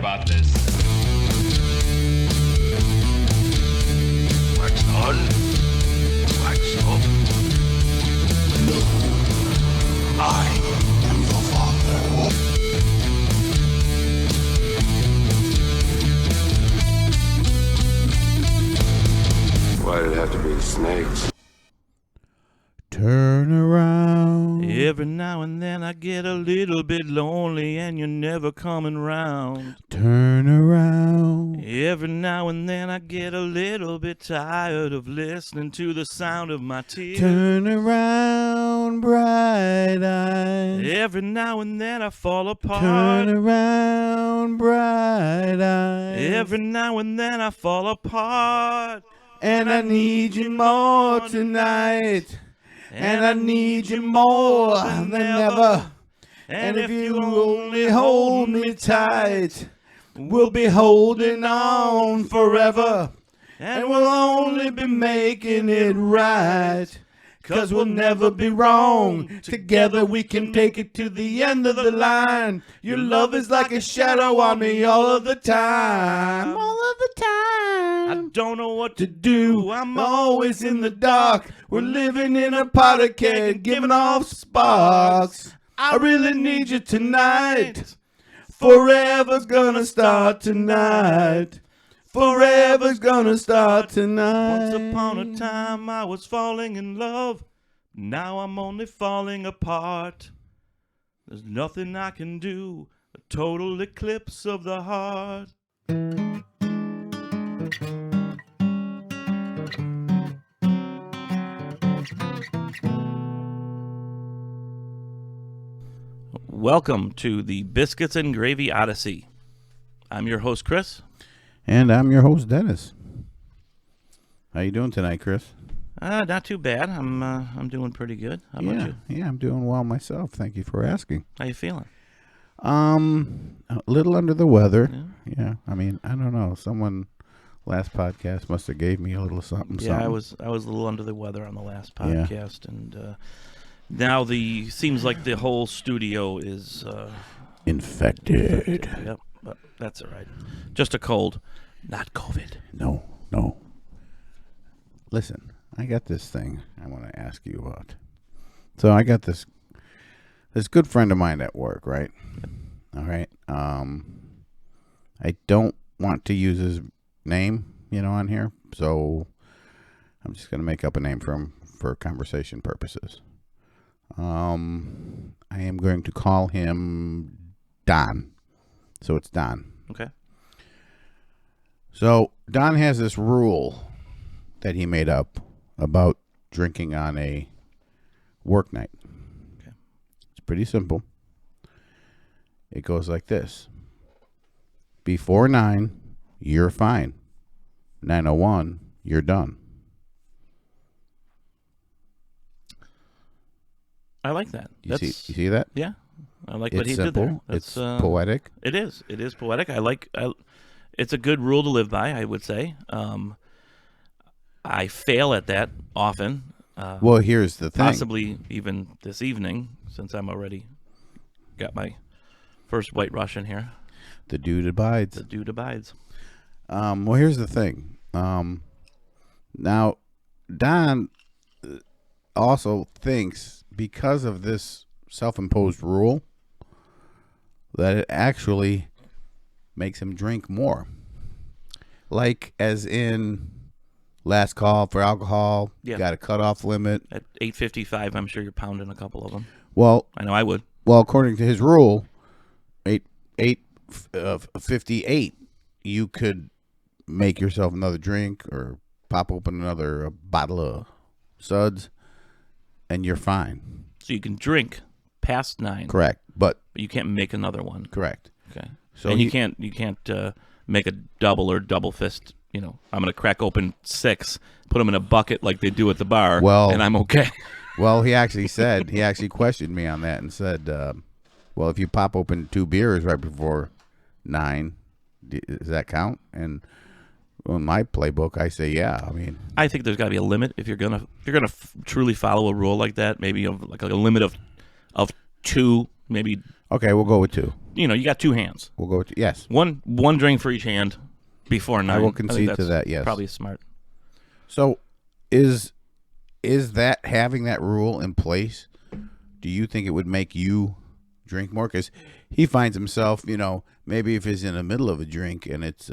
about this. Wax on, wax off. No, I am your father. Why did it have to be snakes? Turn around. Every now and then I get a little bit lonely and you're never coming round. Turn around. Every now and then I get a little bit tired of listening to the sound of my tears. Turn around, bright eyes. Every now and then I fall apart. Turn around, bright eyes. Every now and then I fall apart. And I need you more tonight. And I need you more than ever. And if you only hold me tight, we'll be holding on forever. And we'll only be making it right. 'Cause we'll never be wrong. Together we can take it to the end of the line. Your love is like a shadow on me all of the time. All of the time. I don't know what To do, I'm always in the dark. We're living in a powder keg, giving off sparks. I really need you tonight. Forever's gonna start tonight. Forever's gonna start tonight. Once upon a time I was falling in love. Now I'm only falling apart. There's nothing I can do. A total eclipse of the heart. Welcome to the Biscuits and Gravy Odyssey. I'm your host, Chris. And I'm your host, Dennis. How you doing tonight, Chris? Not too bad. I'm doing pretty good. How about you? Yeah, I'm doing well myself. Thank you for asking. How you feeling? A little under the weather. Yeah. I mean, I don't know. Someone last podcast must have gave me a little something. Yeah, something. I was a little under the weather on the last podcast, and now seems like the whole studio is infected. Yep, but that's all right. Just a cold, not COVID. No. Listen, I got this thing I want to ask you about. So I got this good friend of mine at work, right? All right. I don't want to use his name, on here. So I'm just going to make up a name for him for conversation purposes. I am going to call him Don. So it's Don. Okay. So Don has this rule that he made up about drinking on a work night. Okay. It's pretty simple. It goes like this. Before 9, you're fine. 9:01, you're done. I like that. You see that? Yeah, I like It's what he simple. did there. That's, it's poetic. It is. It is poetic. It's a good rule to live by, I would say. I fail at that often. Well, here's the thing. Possibly even this evening, since I'm already got my first White Russian here. The dude abides. The dude abides. Well, here's the thing. Now, Don also thinks because of this self-imposed rule that it actually makes him drink more. Like, as in last call for alcohol, Yeah. got a cutoff limit. At 8:55, I'm sure you're pounding a couple of them. Well, I know I would. Well, according to his rule, 8:58, you could make yourself another drink or pop open another bottle of suds, and you're fine. So you can drink past 9. Correct, but you can't make another one. correct. Okay. So And you can't make a double or double fist. I'm going to crack open 6, put them in a bucket like they do at the bar, Well- and I'm okay. Well, he actually questioned me on that and said, well, if you pop open 2 beers right before 9, does that count? And in my playbook, I say, yeah. I mean, I think there's got to be a limit if you're gonna truly follow a rule like that. Maybe of like a limit of 2, maybe okay, we'll go with 2. you got two hands. We'll go with yes. One drink for each hand before 9. I will think concede to that's that. Yes, probably smart. So, is that having that rule in place? Do you think it would make you drink more? Because he finds himself, maybe if he's in the middle of a drink and it's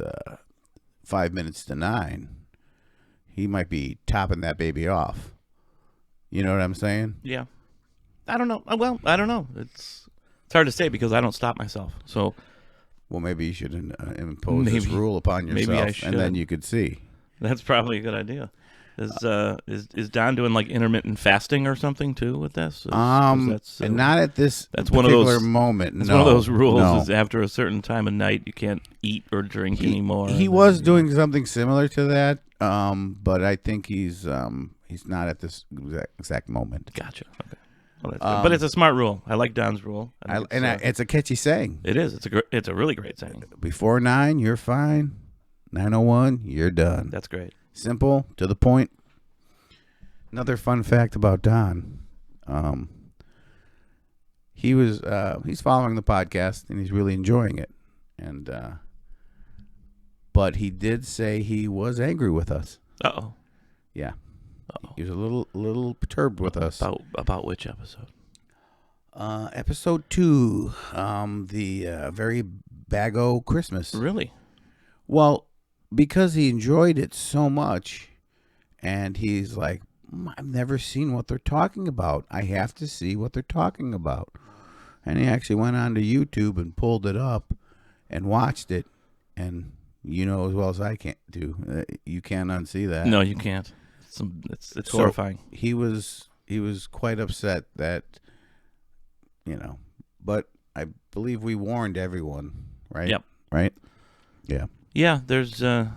5 minutes to 9, he might be topping that baby off. You know what I'm saying? Yeah. I don't know. Well, I don't know. It's hard to say because I don't stop myself. So, well, maybe you should impose this rule upon yourself, maybe I should. and then you could see. That's probably a good idea. Is Don doing like intermittent fasting or something too with this? And not at this that's particular one of those moment. That's no, one of those rules. no. Is after a certain time of night you can't eat or drink anymore. He was doing something similar to that, but I think he's not at this exact moment. Gotcha. Okay. Well, that's good. But it's a smart rule. I like Don's rule. It's a catchy saying. It is. It's a really great saying. Before 9, you're fine. 9:01, you're done. That's great. Simple, to the point. Another fun fact about Don. He's following the podcast and he's really enjoying it. And but he did say he was angry with us. Uh-oh. Yeah. Uh-oh. He was a little perturbed with us. About which episode? Episode 2, the very Bago Christmas. Really? Well, because he enjoyed it so much, and he's like, I've never seen what they're talking about. I have to see what they're talking about. And he actually went onto YouTube and pulled it up and watched it. And you know as well as I can't do, you can't unsee that. No, you can't. It's horrifying. He was quite upset that, but I believe we warned everyone, right? Yep. Right? Yeah. Yeah, there's sometimes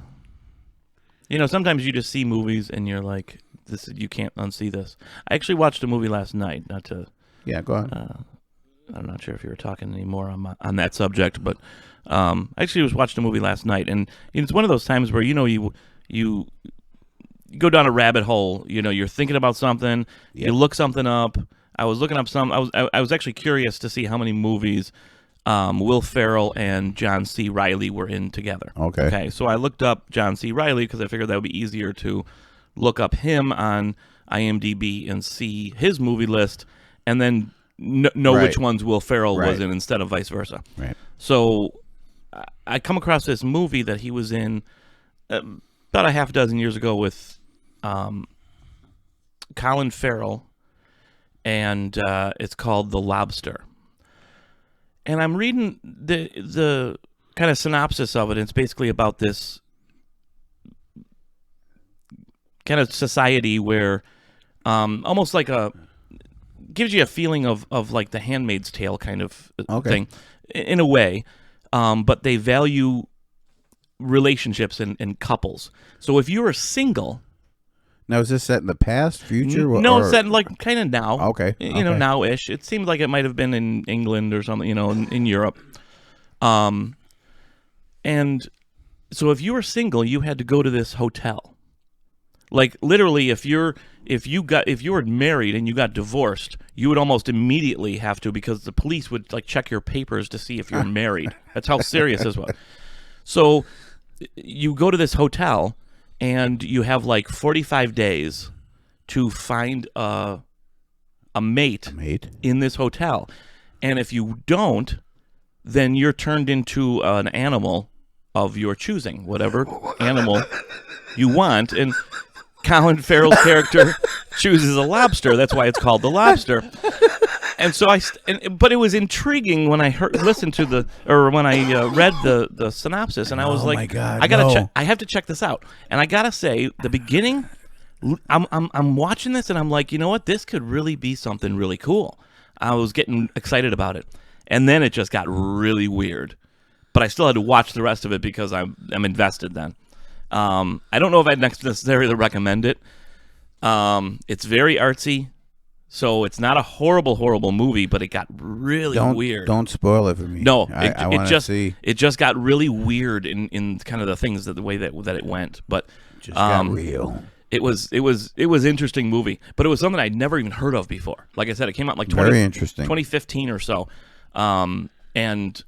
you just see movies and you're like, you can't unsee this. I actually watched a movie last night, Yeah, go on. I'm not sure if you were talking anymore on that subject, but I actually was watching a movie last night, and it's one of those times where you go down a rabbit hole. You're thinking about something, you look something up. I was looking up some. I was actually curious to see how many movies Will Ferrell and John C. Reilly were in together. Okay. So I looked up John C. Reilly because I figured that would be easier to look up him on IMDb and see his movie list, and then know which ones Will Ferrell was in instead of vice versa. Right. So I come across this movie that he was in about a half dozen years ago with Colin Farrell, and it's called The Lobster. And I'm reading the kind of synopsis of it. And it's basically about this kind of society where almost like gives you a feeling of like the Handmaid's Tale kind of thing in a way, but they value relationships and couples. So if you're single. Now, is this set in the past, future? No, it's set in like kind of now. Okay. Now-ish. It seemed like it might have been in England or something, in Europe. And so if you were single, you had to go to this hotel. Like literally, if you were married and you got divorced, you would almost immediately have to, because the police would like check your papers to see if you're married. That's how serious this was. So you go to this hotel, and you have like 45 days to find a mate in this hotel. And if you don't, then you're turned into an animal of your choosing, whatever animal you want. And Colin Farrell's character chooses a lobster. That's why it's called The Lobster. And so but it was intriguing when I listened to when I read the synopsis, and I was like, my God, I have to check this out. And I gotta say, the beginning, I'm watching this, and I'm like, you know what, this could really be something really cool. I was getting excited about it, and then it just got really weird. But I still had to watch the rest of it because I'm invested. Then, I don't know if I'd necessarily recommend it. It's very artsy. So it's not a horrible movie, but it got really weird. Don't spoil it for me. No, I want to see. It just got really weird in kind of the things the way that it went. But just got real. It was interesting movie, but it was something I'd never even heard of before. Like I said, it came out like very interesting 2015 or so, and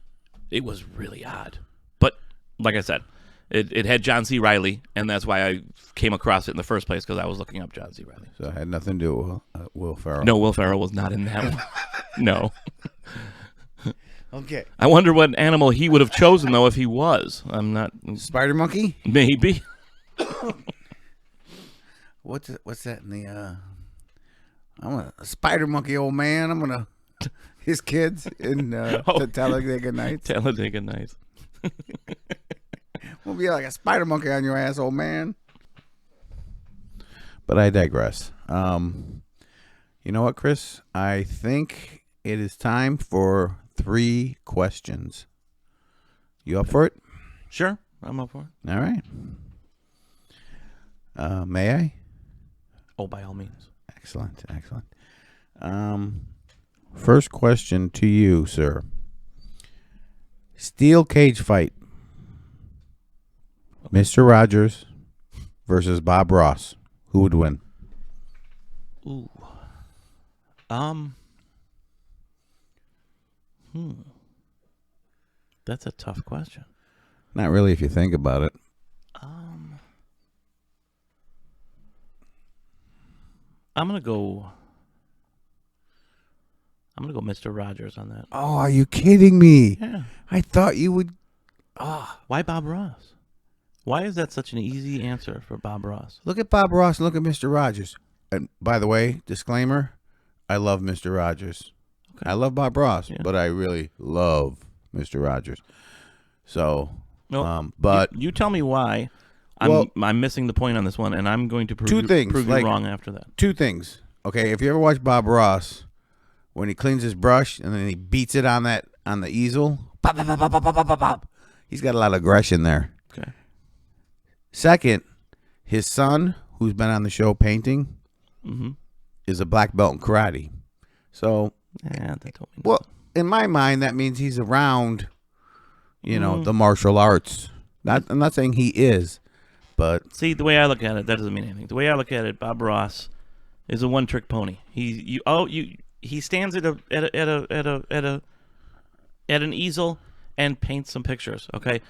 It was really odd. But like I said, it had John C. Reilly, and that's why I came across it in the first place, because I was looking up John C. Reilly. So it had nothing to do with Will Ferrell. No, Will Ferrell was not in that one. No. Okay. I wonder what animal he would have chosen, though, if he was. I'm not... Spider monkey? Maybe. What's that in the I'm a spider monkey, old man. I'm gonna his kids in Talladega Nights. Talladega Nights. We'll be like a spider monkey on your ass, old man. But I digress. You know what, Chris? I think it is time for 3 questions. You up for it? Sure, I'm up for it. All right. May I? Oh, by all means. Excellent. First question to you, sir. Steel cage fight. Mr. Rogers versus Bob Ross. Who would win? Ooh. That's a tough question. Not really if you think about it. I'm gonna go Mr. Rogers on that. Oh, are you kidding me? Yeah. I thought you would. Why Bob Ross? Why is that such an easy answer for Bob Ross? Look at Bob Ross and look at Mr. Rogers. And by the way, disclaimer, I love Mr. Rogers. Okay. I love Bob Ross, but I really love Mr. Rogers. So, No, but you tell me why I'm missing the point on this one, and I'm going to prove, prove you wrong after that. 2 things. Okay, if you ever watch Bob Ross, when he cleans his brush and then he beats it on the easel, pop, pop, pop, pop, pop, pop, pop, pop. He's got a lot of aggression there. Okay. Second, his son, who's been on the show painting, is a black belt in karate. So, yeah, that told me. Well, in my mind, that means he's around, the martial arts. I'm not saying he is, but see, the way I look at it, that doesn't mean anything. The way I look at it, Bob Ross is a one-trick pony. He stands at an easel and paints some pictures. Okay.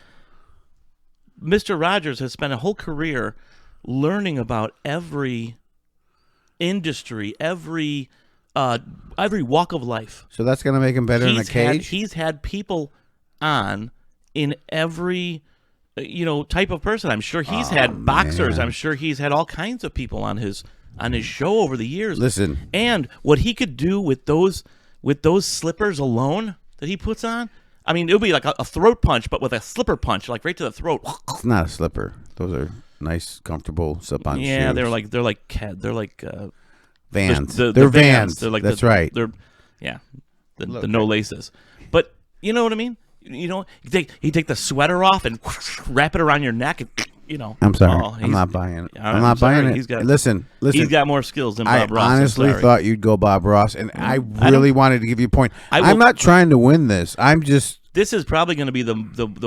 Mr. Rogers has spent a whole career learning about every industry, every walk of life. So that's going to make him better in a cage? He's had people on in every type of person. I'm sure he's had boxers. Man. I'm sure he's had all kinds of people on his show over the years. Listen. And what he could do with those slippers alone that he puts on, I mean, it would be like a throat punch, but with a slipper punch, like right to the throat. It's not a slipper. Those are nice, comfortable slip-on shoes. Yeah, they're like Vans. They're Vans. They're like That's right. They're the no laces. But you know what I mean? You take the sweater off and wrap it around your neck and I'm sorry. I'm not buying it. I'm not buying it. Listen. He's got more skills than Bob Ross. I honestly thought you'd go Bob Ross, and I really wanted to give you a point. I'm not trying to win this. I'm just. This is probably going to be the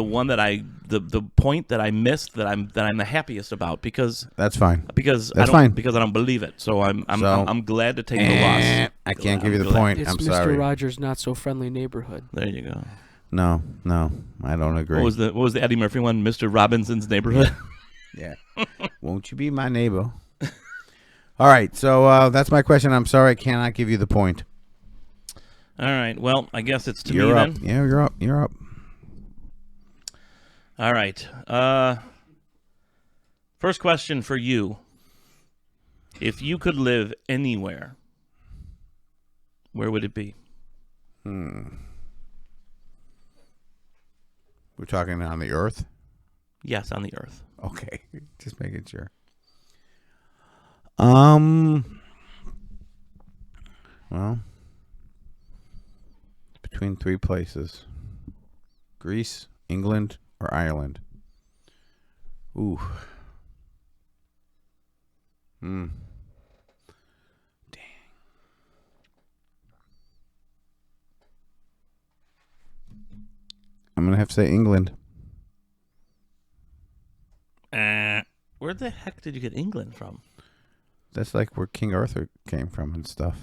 one that the point that I missed that I'm the happiest about, because that's fine. Because that's I don't believe it. So I'm glad to take the loss. I can't give you the point. I'm sorry. Mr. Rogers' not so friendly neighborhood. There you go. No, I don't agree. What was the Eddie Murphy one? Mr. Robinson's Neighborhood. Yeah. Won't you be my neighbor? All right. So that's my question. I'm sorry I cannot give you the point. All right. Well, I guess it's to me up. then. Yeah, you're up. You're up. All right. First question for you. If you could live anywhere, where would it be? We're talking on the earth? Yes, on the earth. Okay. Just making sure. Well, between 3 places. Greece, England, or Ireland. Ooh. Dang. I'm going to have to say England. Where the heck did you get England from? That's like where King Arthur came from and stuff.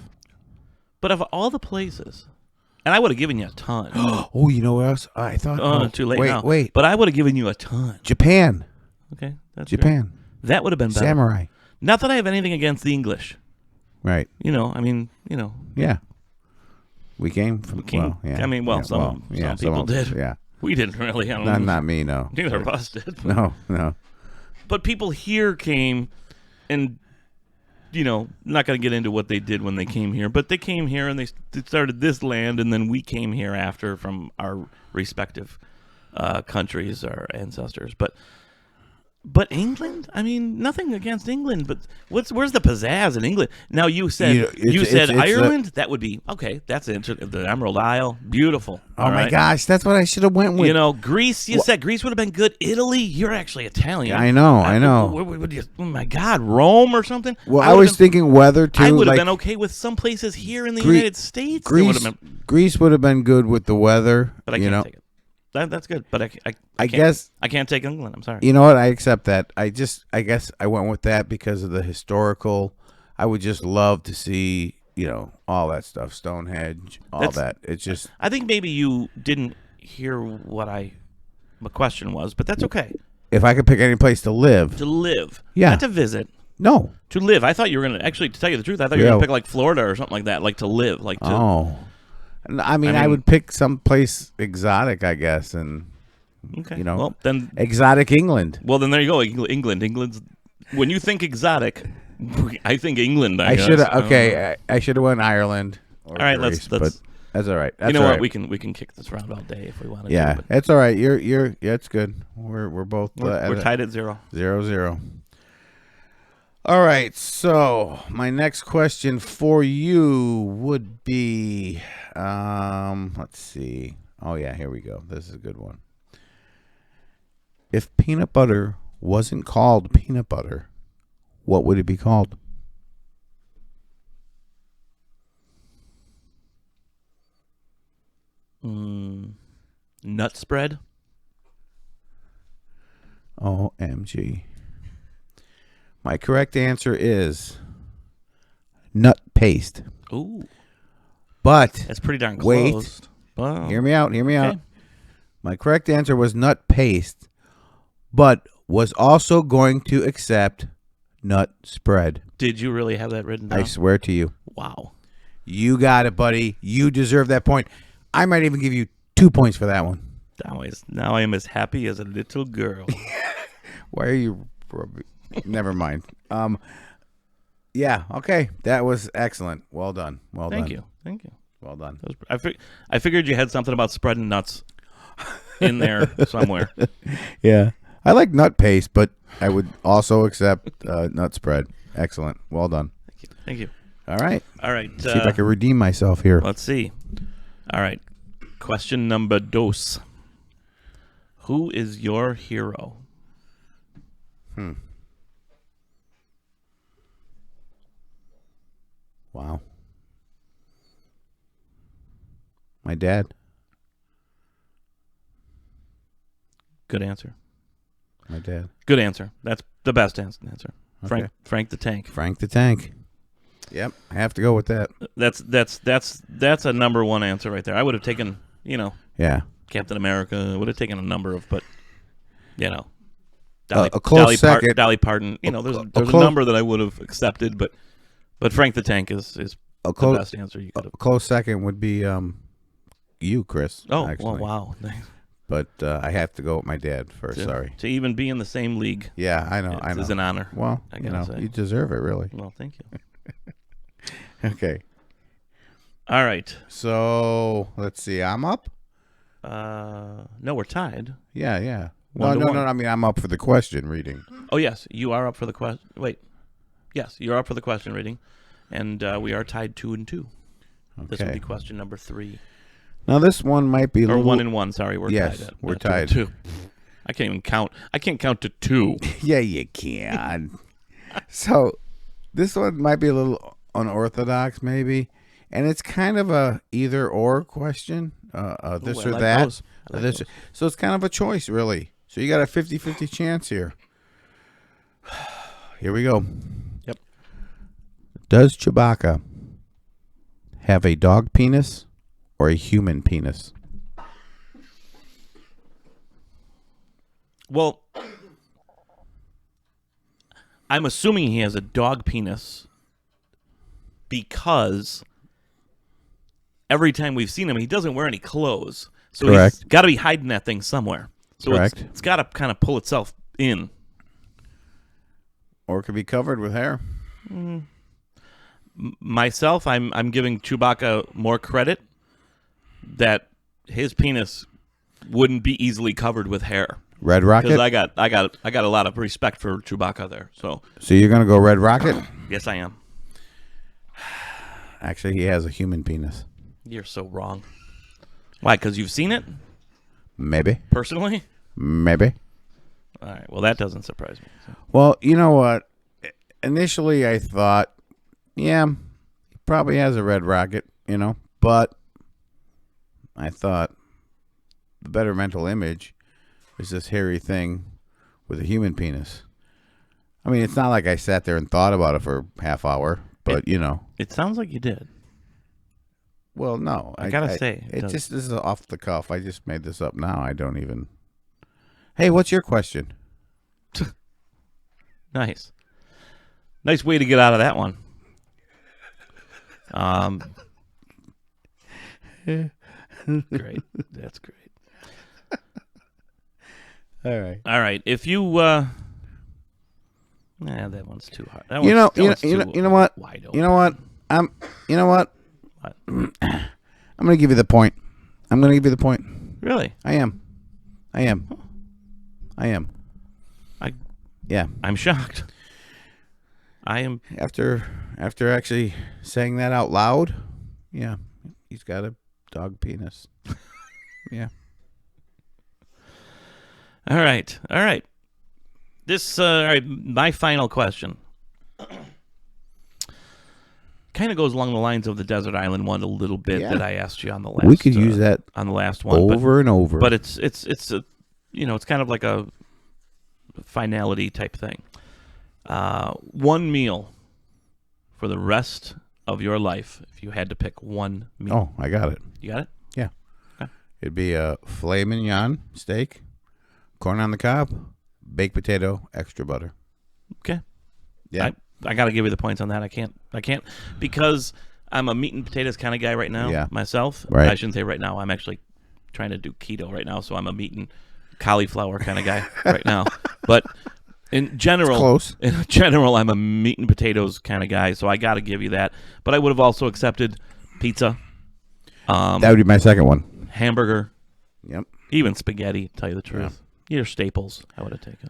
But of all the places, And I would have given you a ton. Oh, you know what else? I thought. Too late wait, now. Wait. But I would have given you a ton. Japan. Okay, that's Japan. Great. That would have been better. Samurai. Not that I have anything against the English. Right. Yeah. We came from. Well, yeah. I mean, some people did. Yeah. We didn't really. I don't know. Not me, no. Neither of us did. No. But people here came and, not going to get into what they did when they came here, but they came here and they started this land, and then we came here after from our respective countries, our ancestors. But England? I mean, nothing against England, but where's the pizzazz in England? Now you said Ireland. That would be okay. That's interesting. The Emerald Isle, beautiful. Oh my gosh, that's what I should have went with. Greece. You said Greece would have been good. Italy. You're actually Italian. I know. Oh my God, Rome or something. Well, I was thinking weather too. I would have been okay with some places here in the United States. Greece would have been good with the weather. But I can't take it. That's good, but I guess I can't take England. I'm sorry. You know what? I accept that. I guess I went with that because of the historical. I would just love to see, all that stuff, Stonehenge, that. It's just. I think maybe you didn't hear what my question was, but that's okay. If I could pick any place to live. To live. Yeah. Not to visit. No. To live. I thought you were going to, actually, to tell you the truth, I thought you were going to pick like Florida or something like that, like to live. Oh. I mean, I would pick some place exotic, I guess, and well, then exotic England. Well, then there you go, England's. When you think exotic, I think England. I should have. Okay, I should have went Ireland. All right, Greece, let's. But that's all right. That's you know all what? right. We can kick this around all day if we want to. Yeah, it's all right. You're. Yeah, it's good. We're both. We're tied at 0-0. All right, so my next question for you would be, let's see. Oh, yeah, here we go. This is a good one. If peanut butter wasn't called peanut butter, what would it be called? Nut spread. OMG. My correct answer is nut paste. Ooh. But that's pretty darn wait, close. Wow. Hear me out. My correct answer was nut paste, but was also going to accept nut spread. Did you really have that written down? I swear to you. Wow. You got it, buddy. You deserve that point. I might even give you 2 points for that one. Now I am as happy as a little girl. Why are you... Never mind. Yeah, okay. That was excellent. Well done. Thank you. Well done. I figured you had something about spreading nuts in there somewhere. Yeah. I like nut paste, but I would also accept nut spread. Excellent. Well done. Thank you. All right. See if I can redeem myself here. Let's see. All right. Question number 2. Who is your hero? Wow. My dad. Good answer. My dad. Good answer. That's the best answer. Okay. Frank the Tank. Frank the Tank. Yep, I have to go with that. That's a number one answer right there. I would have taken, Yeah. Captain America. Would have taken a number of, but a close second. Dolly Parton. There's a number that I would have accepted, but Frank the Tank is the best answer you could have. A close second would be you, Chris. Oh, actually. Wow. But I have to go with my dad first. Sorry. To even be in the same league. Yeah, I know. It's an honor. Well, you deserve it, really. Well, thank you. Okay. All right. So let's see. I'm up. No, we're tied. Yeah. No. 1-1. I mean, I'm up for the question reading. Oh yes, you are up for the question. Wait. Yes, you're up for the question reading, and we are tied 2-2. Okay. This will be question number 3. Now this one might be or 1-1. Sorry, we're tied. Yes, we're tied. 2. I can't even count. I can't count to 2. Yeah, you can. So this one might be a little unorthodox, maybe, and it's kind of a either or question. This or that. So it's kind of a choice, really. So you got a 50-50 chance here. Here we go. Yep. Does Chewbacca have a dog penis or a human penis? Well, I'm assuming he has a dog penis because every time we've seen him, he doesn't wear any clothes. So Correct. he's got to be hiding that thing somewhere. So Correct. it's got to kind of pull itself in. Or it could be covered with hair. Myself, I'm giving Chewbacca more credit that his penis wouldn't be easily covered with hair. Red Rocket? Because I got a lot of respect for Chewbacca there. So you're going to go Red Rocket? yes, I am. Actually, he has a human penis. You're so wrong. Why? Because you've seen it Maybe. personally? Maybe. All right. Well, that doesn't surprise me. So. Well, you know what? Initially, I thought, yeah, he probably has a Red Rocket, but I thought the better mental image is this hairy thing with a human penis. I mean, it's not like I sat there and thought about it for a half hour, but, It sounds like you did. Well, no. I gotta say, this is off the cuff. I just made this up now. I don't even... Hey, what's your question? Nice. Nice way to get out of that one. Great. That's great. All right. All right. If you that one's too hard. That You know what? Wide open. You know what? You know what? What? I'm going to give you the point. Really? I am. Yeah. I'm shocked. I am. After actually saying that out loud, yeah, he's got a dog penis. Yeah. All right. This, all right, my final question kind of goes along the lines of the desert island one a little bit that I asked you on the last. We could use that on the last one over and over. but it's a, it's kind of like a finality type thing. One meal for the rest of your life, if you had to pick one meal. Oh, I got it. You got it? Yeah. Okay. It'd be a filet mignon steak, corn on the cob, baked potato, extra butter. Okay. Yeah. I got to give you the points on that. I can't because I'm a meat and potatoes kind of guy right now myself. Right. I shouldn't say right now. I'm actually trying to do keto right now, so I'm a meat and cauliflower kind of guy right now. But in general, I'm a meat and potatoes kind of guy, so I got to give you that. But I would have also accepted pizza. That would be my second one. Hamburger. Yep. Even spaghetti, to tell you the truth. Your staples, I would have taken.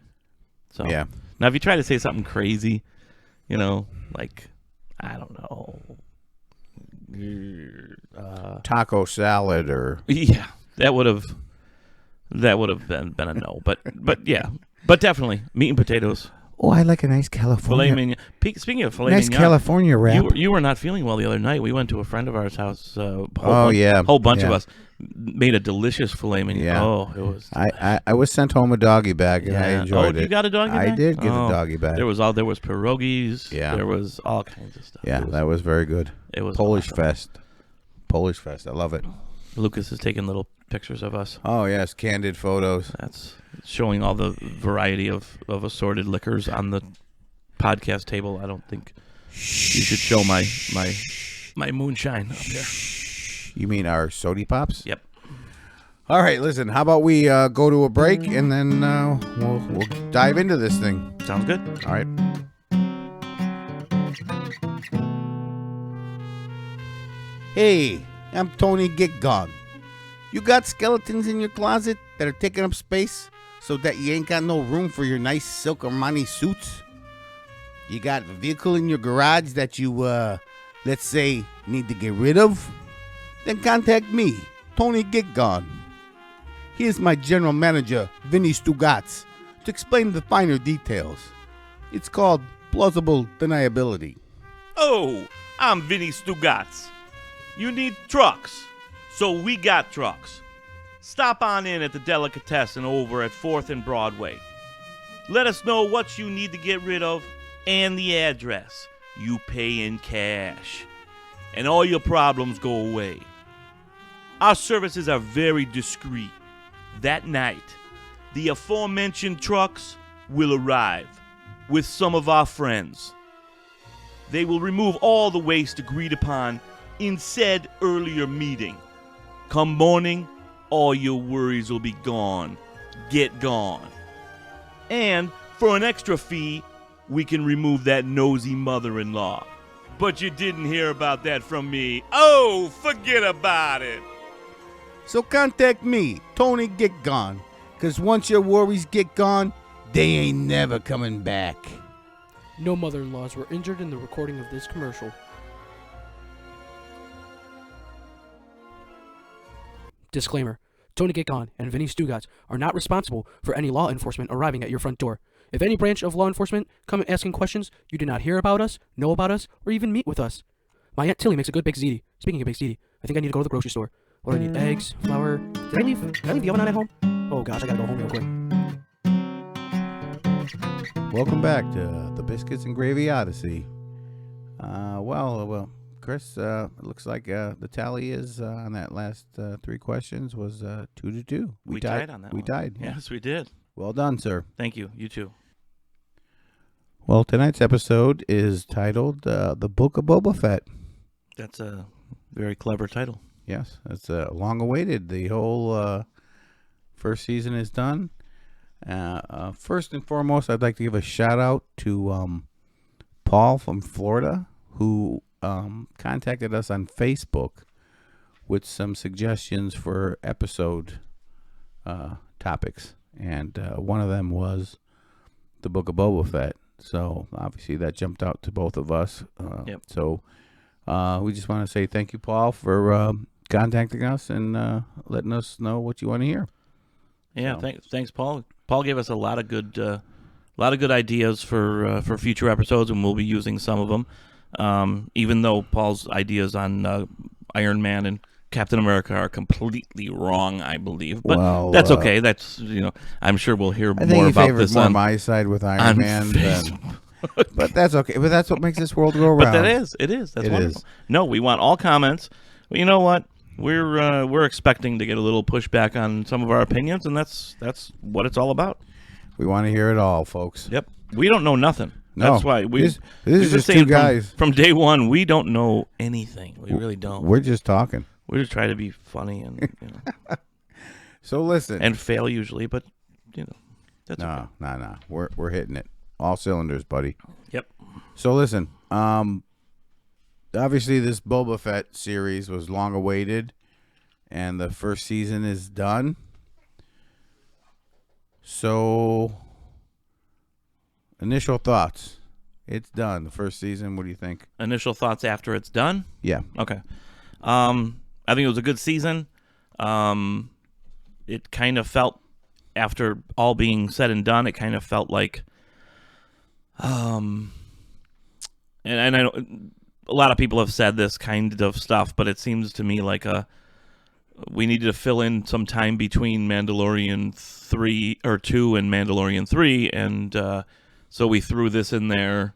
So yeah. Now, if you try to say something crazy, like, I don't know, taco salad or that would have been a no. But yeah, but definitely meat and potatoes. Oh, I like a nice California. Filet mignon. Speaking of filet nice mignon, California wrap. You were not feeling well the other night. We went to a friend of ours' house. Whole bunch of us made a delicious filet mignon. Yeah. Oh, it was. I was sent home a doggy bag and I enjoyed it. You got a doggy bag? I did get a doggy bag. There was pierogies. Yeah. There was all kinds of stuff. Yeah, that was very good. It was Polish awesome. Fest. I love it. Lucas is taking little pictures of us. Oh yes, candid photos. That's showing all the variety of assorted liquors on the podcast table. I don't think you should show my moonshine up there. You mean our sody pops? Yep. All right, listen. How about we go to a break and then we'll dive into this thing. Sounds good. All right. Hey, I'm Tony Gitgon. You got skeletons in your closet that are taking up space so that you ain't got no room for your nice silk Armani suits? You got a vehicle in your garage that you, let's say, need to get rid of? Then contact me, Tony Gitgon. Here's my general manager, Vinny Stugatz, to explain the finer details. It's called plausible deniability. Oh, I'm Vinny Stugatz. You need trucks, so we got trucks. Stop on in at the Delicatessen over at 4th and Broadway. Let us know what you need to get rid of and the address. You pay in cash, and all your problems go away. Our services are very discreet. That night, the aforementioned trucks will arrive with some of our friends. They will remove all the waste agreed upon in said earlier meeting. Come morning, all your worries will be gone. Get gone. And for an extra fee, we can remove that nosy mother-in-law. But you didn't hear about that from me. Oh, forget about it. So contact me, Tony Get Gone, because once your worries get gone, they ain't never coming back. No mother-in-laws were injured in the recording of this commercial. Disclaimer. Tony Get Gone and Vinny Stugotz are not responsible for any law enforcement arriving at your front door. If any branch of law enforcement come asking questions, you do not hear about us, know about us, or even meet with us. My Aunt Tilly makes a good baked ziti. Speaking of baked ziti, I think I need to go to the grocery store. What do I need? Eggs, flour. Did I leave the oven on at home? Oh gosh, I gotta go home real quick. Welcome back to the Biscuits and Gravy Odyssey. Well, Chris, it looks like the tally is on that last 3 questions was 2-2. We tied on that We one. tied. Yeah. Yes, we did. Well done, sir. Thank you. You too. Well, tonight's episode is titled The Book of Boba Fett. That's a very clever title. Yes, it's long awaited. The whole first season is done. First and foremost, I'd like to give a shout out to Paul from Florida, who contacted us on Facebook with some suggestions for episode topics. And one of them was the Book of Boba Fett. So obviously that jumped out to both of us. Yep. So we just want to say thank you, Paul, for contacting us and letting us know what you want to hear. Yeah, So. thanks, Paul. Paul gave us a lot of good ideas for future episodes, and we'll be using some of them. Even though Paul's ideas on Iron Man and Captain America are completely wrong, I believe, but Well, that's okay. That's I'm sure we'll hear I more think he about favored this more on my side with Iron on Man than. But that's okay. But that's what makes this world go around. But it is. That's It wonderful. is. No, we want all comments. Well, you know what? We're expecting to get a little pushback on some of our opinions, and that's what it's all about. We want to hear it all, folks. Yep. We don't know nothing. No. That's why This we've is been just saying two guys. from day one. We don't know anything. We really don't. We're just talking. We just try to be funny and So listen. and fail usually, but that's okay. No. We're hitting it. All cylinders, buddy. Yep. So listen. Obviously this Boba Fett series was long awaited, and the first season is done. So, initial thoughts. It's done. The first season. What do you think? Initial thoughts after it's done. Yeah. Okay. I think it was a good season. It kind of felt, after all being said and done, it kind of felt like, and I know a lot of people have said this kind of stuff, but it seems to me like we needed to fill in some time between Mandalorian 2 and Mandalorian 3, and so we threw this in there,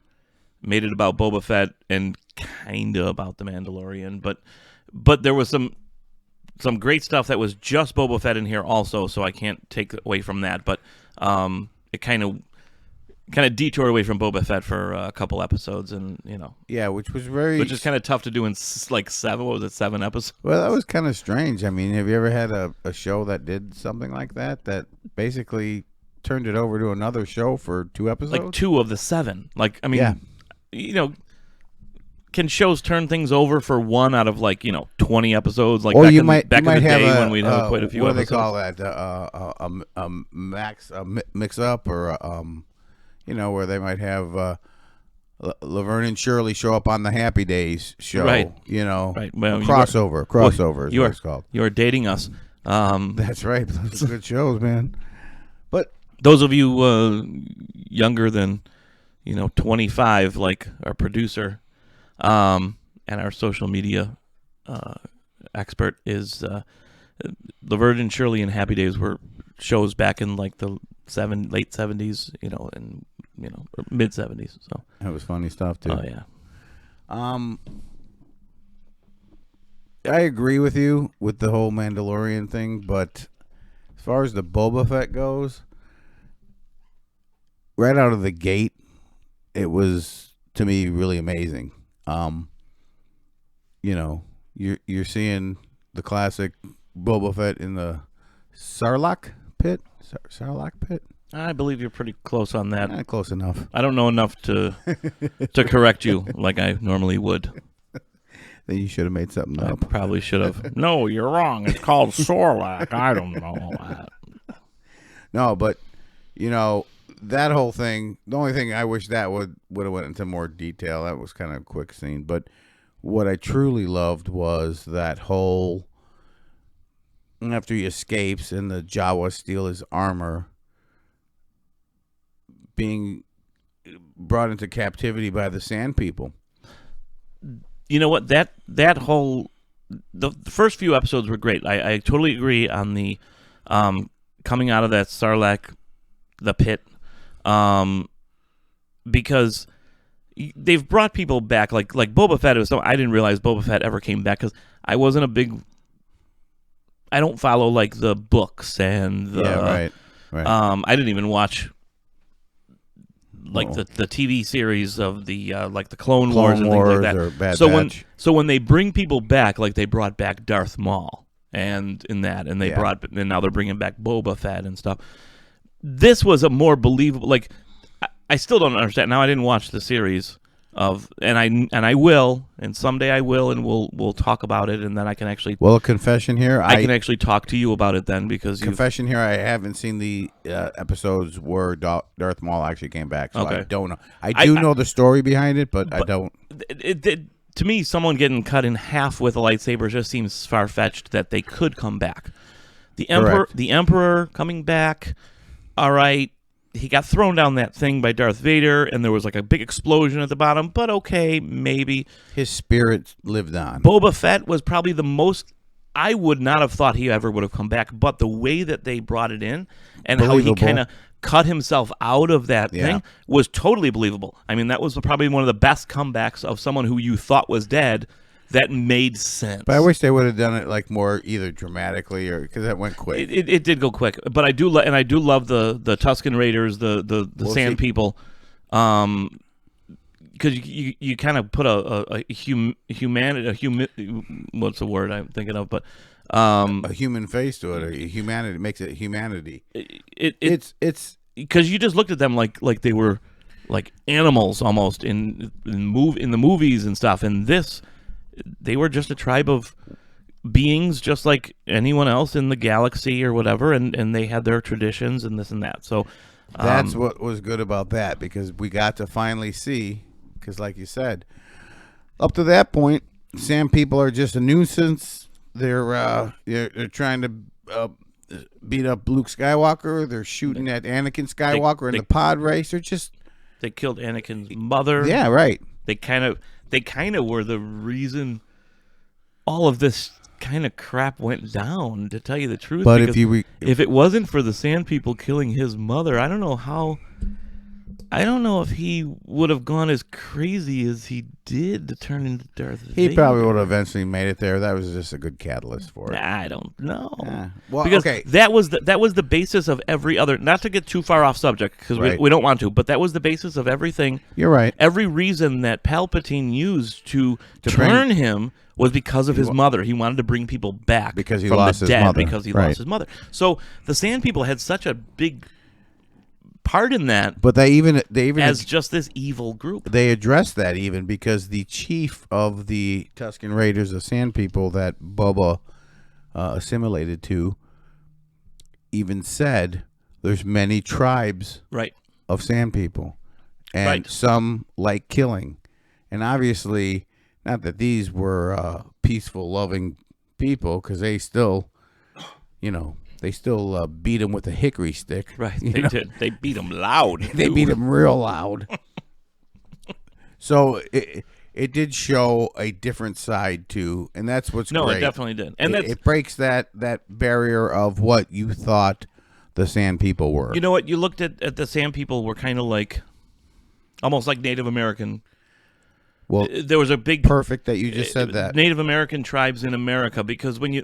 made it about Boba Fett and kind of about the Mandalorian, but there was some great stuff that was just Boba Fett in here also, so I can't take away from that, but it kind of detoured away from Boba Fett for a couple episodes, and Yeah, which is kind of tough to do in like 7 episodes. Well, that was kind of strange. I mean, have you ever had a show that did something like that basically turned it over to another show for 2 episodes? Like 2 of the 7. Like, I mean, can shows turn things over for 1 out of 20 episodes? Like, or back you in, might back you in the might have day when we'd have quite a few what episodes. do they call that? Mix up, or where they might have Laverne and Shirley show up on the Happy Days show. Right. Right. Well, crossover is what it's called. You are dating us. That's right. Those are good shows, man. But those of you younger than 25, like our producer, and our social media expert, is Laverne and Shirley and Happy Days were shows back in like the late 70s, and or mid 70s. So that was funny stuff too. Oh yeah. I agree with you with the whole Mandalorian thing, but as far as the Boba Fett goes, right out of the gate, it was to me really amazing. You know, you're seeing the classic Boba Fett in the Sarlacc pit. Sarlacc pit. I believe you're pretty close on that. Close enough. I don't know enough to correct you like I normally would. Then you should have made something I up. probably should have. No, you're wrong. It's called Sarlacc. I don't know. No, but you know that whole thing. The only thing I wish that would have went into more detail. That was kind of a quick scene. But what I truly loved was that whole after he escapes and the Jawa steal his armor, being brought into captivity by the Sand People. You know what? That whole the first few episodes were great. I totally agree on the coming out of that Sarlacc, the pit, because they've brought people back like Boba Fett. So I didn't realize Boba Fett ever came back because I wasn't a big. I don't follow like the books and the, right. I didn't even watch like the TV series of the like the Clone Wars and things like that. Or Bad so Batch. when they bring people back, like they brought back Darth Maul and they brought and now they're bringing back Boba Fett and stuff. This was a more believable. Like I still don't understand. Now I didn't watch the series of and I will and someday I will and we'll talk about it and then I can actually Well, a confession here. I can actually talk to you about it then because confession here. I haven't seen the episodes where Darth Maul actually came back, so Okay. I don't know. I do know the story behind it, but I don't. To me, someone getting cut in half with a lightsaber just seems far fetched that they could come back. The Emperor coming back. All right. He got thrown down that thing by Darth Vader, and there was like a big explosion at the bottom, but okay, maybe. His spirit lived on. Boba Fett was probably the most, I would not have thought he ever would have come back, but the way that they brought it in and how he kind of cut himself out of that thing was totally believable. I mean, that was probably one of the best comebacks of someone who you thought was dead that made sense. But I wish they would have done it like more either dramatically or because that went quick. It did go quick, but I do love the Tusken Raiders, the Sand People, because you kind of put what's the word I'm thinking of, but a human face to it, a humanity makes it humanity. It's because you just looked at them like they were like animals almost in the movies and stuff, and this. They were just a tribe of beings just like anyone else in the galaxy or whatever, and they had their traditions and this and that. So that's what was good about that, because we got to finally see, because like you said, up to that point, Sand People are just a nuisance. They're trying to beat up Luke Skywalker. They're shooting at Anakin Skywalker in the pod race. They killed Anakin's mother. Yeah, right. They kind of were the reason all of this kind of crap went down, to tell you the truth. But if it wasn't for the Sand People killing his mother, I don't know if he would have gone as crazy as he did to turn into Darth Vader. He probably would have eventually made it there. That was just a good catalyst for it. I don't know. Well, because okay. that was the basis of every other. Not to get too far off subject, because we don't want to, but that was the basis of everything. You're right. Every reason that Palpatine used to turn him was because of his mother. He wanted to bring people back because he from lost the his dead mother. because he lost his mother. So the Sand People had such a big part in that, but they even as just this evil group. They addressed that even because the chief of the Tusken Raiders, the Sand People that Boba assimilated to, even said there's many tribes of Sand People, and some like killing, and obviously not that these were peaceful, loving people, because they still, They still beat him with a hickory stick. Right, they did. They beat him loud. They beat him real loud. So it did show a different side too, and that's what's great. No, it definitely did, and it breaks that barrier of what you thought the Sand People were. You know what? You looked at the Sand People were kind of like, almost like Native American Well, there was a big perfect that you just said that. Native American tribes in America, because when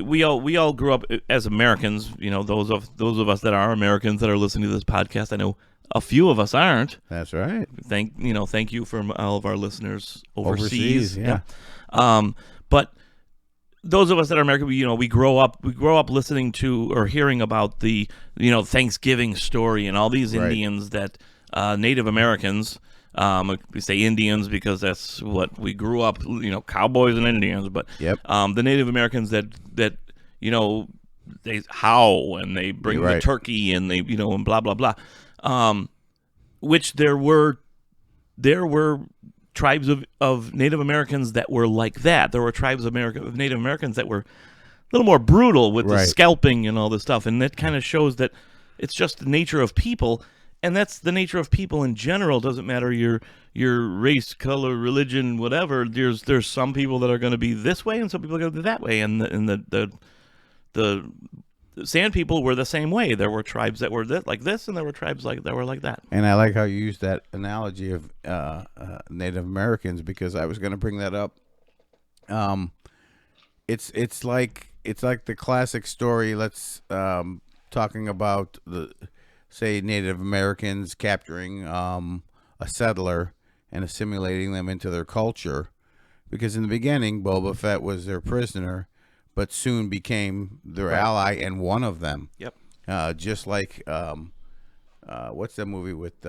we all grew up as Americans. Those of us that are Americans that are listening to this podcast. I know a few of us aren't. That's right. Thank you for all of our listeners overseas. Yeah. But those of us that are American, we grow up listening to or hearing about the Thanksgiving story and all these Right. Indians that Native Americans. We say Indians because that's what we grew up, cowboys and Indians. But Yep. the Native Americans that they howl and they bring Right. the turkey and they and blah blah blah. Which there were tribes of Native Americans that were like that. There were tribes of Native Americans that were a little more brutal with the Right. scalping and all this stuff, and that kind of shows that it's just the nature of people. And that's the nature of people in general. Doesn't matter your race, color, religion, whatever. There's some people that are going to be this way, and some people are going to be that way. And the Sand people were the same way. There were tribes that were like this, and there were tribes that were like that. And I like how you used that analogy of Native Americans, because I was going to bring that up. It's like the classic story. Let's talking about say Native Americans capturing a settler and assimilating them into their culture, because in the beginning Boba Fett was their prisoner, but soon became their ally and one of them. Yep. Just like what's that movie with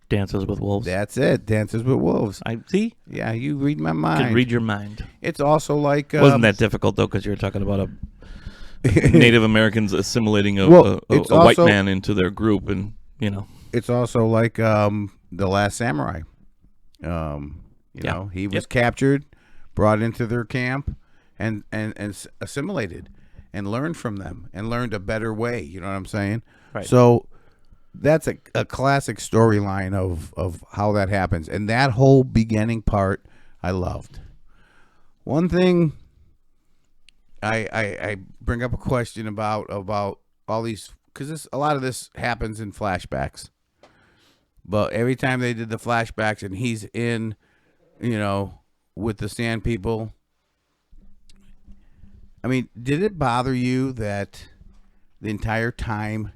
Dances with Wolves. that's it, Dances with Wolves. I see. Yeah, you read my I mind. can read your mind. It's also like Wasn't that difficult though? Because you were talking about a Native Americans assimilating a it's white also- man into their group, and It's also like The Last Samurai. He was captured, brought into their camp, and assimilated, and learned from them, and learned a better way. You know what I'm saying? Right. So that's a classic storyline of how that happens, and that whole beginning part I loved. One thing I bring up a question about all these, because a lot of this happens in flashbacks. But every time they did the flashbacks and he's in, with the Sand people, I mean, did it bother you that the entire time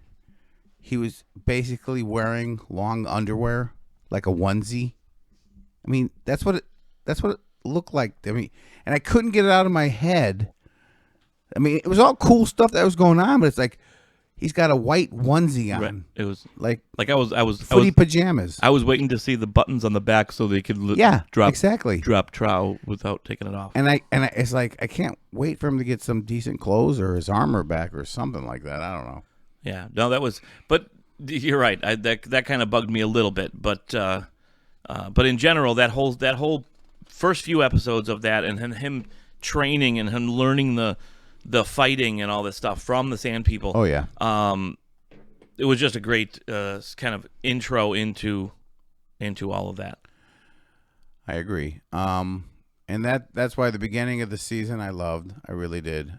he was basically wearing long underwear, like a onesie? I mean, that's what it looked like. I mean, and I couldn't get it out of my head. I mean, it was all cool stuff that was going on, but it's like he's got a white onesie on. right. It was Like I was footy pajamas. I was waiting to see the buttons on the back so they could drop exactly. drop trow without taking it off. And I it's like I can't wait for him to get some decent clothes or his armor back or something like that. I don't know. Yeah, no, that was. But you're right. That kind of bugged me a little bit. But in general, that whole first few episodes of that, and then him training and him learning the fighting and all this stuff from the Sand People. Oh yeah. It was just a great kind of intro into all of that. I agree. And that's why the beginning of the season I loved. I really did.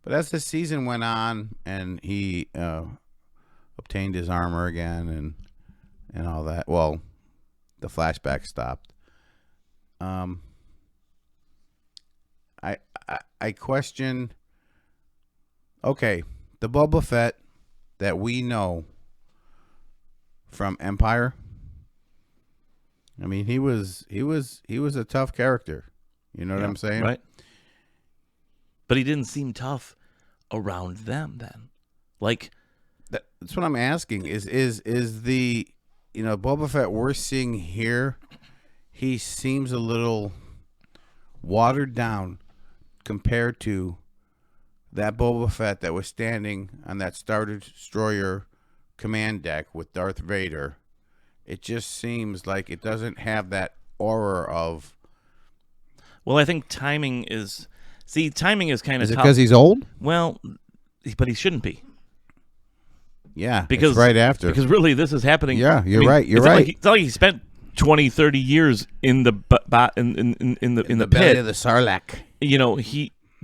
But as the season went on and he obtained his armor again and all that, well, the flashback stopped. I question. Okay, the Boba Fett that we know from Empire. I mean, he was a tough character. You know what I'm saying? Right. But he didn't seem tough around them then. Like That's what I'm asking. Is the Boba Fett we're seeing here? He seems a little watered down compared to that Boba Fett that was standing on that Star Destroyer command deck with Darth Vader. It just seems like it doesn't have that aura of. Well, I think timing is kind of tough. Is it because he's old? Well, but he shouldn't be. Yeah, Because it's right after. Because really, this is happening. Yeah, you're right. You're it's not right. It's not like he spent 20, 30 years in the in the belly pit. of the Sarlacc.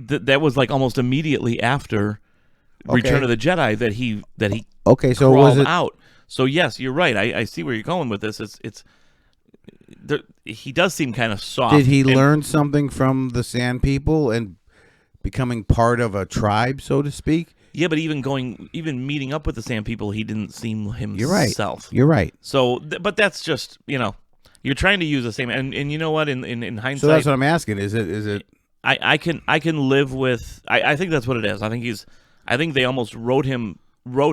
That was like almost immediately after Return of the Jedi that he Okay, so crawled was it? out. So yes, you're right. I see where you're going with this. It's he does seem kind of soft. Did he learn something from the Sand People and becoming part of a tribe, so to speak? Yeah, but even meeting up with the Sand People, he didn't seem himself. You're right. So, but that's just you're trying to use the same. And you know what? In hindsight, So that's what I'm asking. Is it? I can live with. I think that's what it is. I think they almost wrote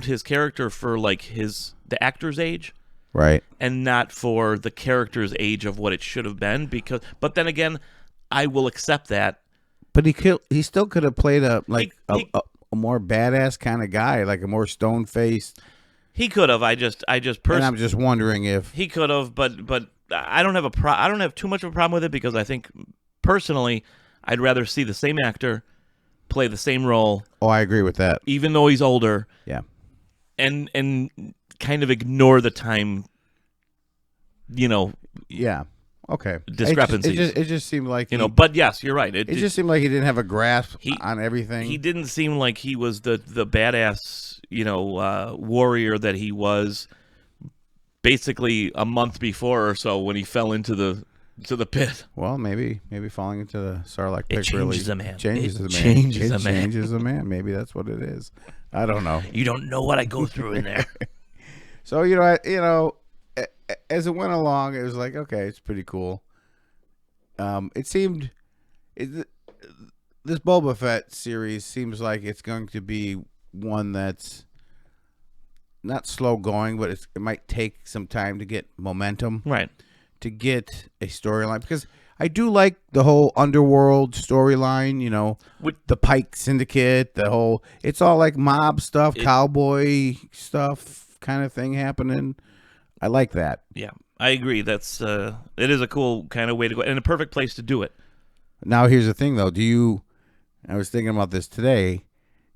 his character for like the actor's age. Right. And not for the character's age of what it should have been. But then again, I will accept that. But he still could have played a more badass kind of guy, like a more stone faced. He could have. I just And I'm just wondering if he could have. But I don't have I don't have too much of a problem with it because I think personally, I'd rather see the same actor play the same role. Oh, I agree with that. Even though he's older. Yeah. And kind of ignore the time, Yeah. Okay. Discrepancies. It just seemed like but yes, you're right. It just seemed like he didn't have a grasp on everything. He didn't seem like he was the badass, warrior that he was basically a month before or so when he fell into the pit. Well, maybe falling into the Sarlacc pit changes really a man. Changes a man. Changes a man. Maybe that's what it is. I don't know. You don't know what I go through in there. So as it went along, it was like, okay, it's pretty cool. It seemed this Boba Fett series seems like it's going to be one that's not slow going, but it might take some time to get momentum, right? To get a storyline, because I do like the whole underworld storyline. With the Pike Syndicate, it's all like mob stuff, cowboy stuff kind of thing happening. I like that. Yeah, I agree. That's it is a cool kind of way to go and a perfect place to do it. Now, here's the thing, though. I was thinking about this today.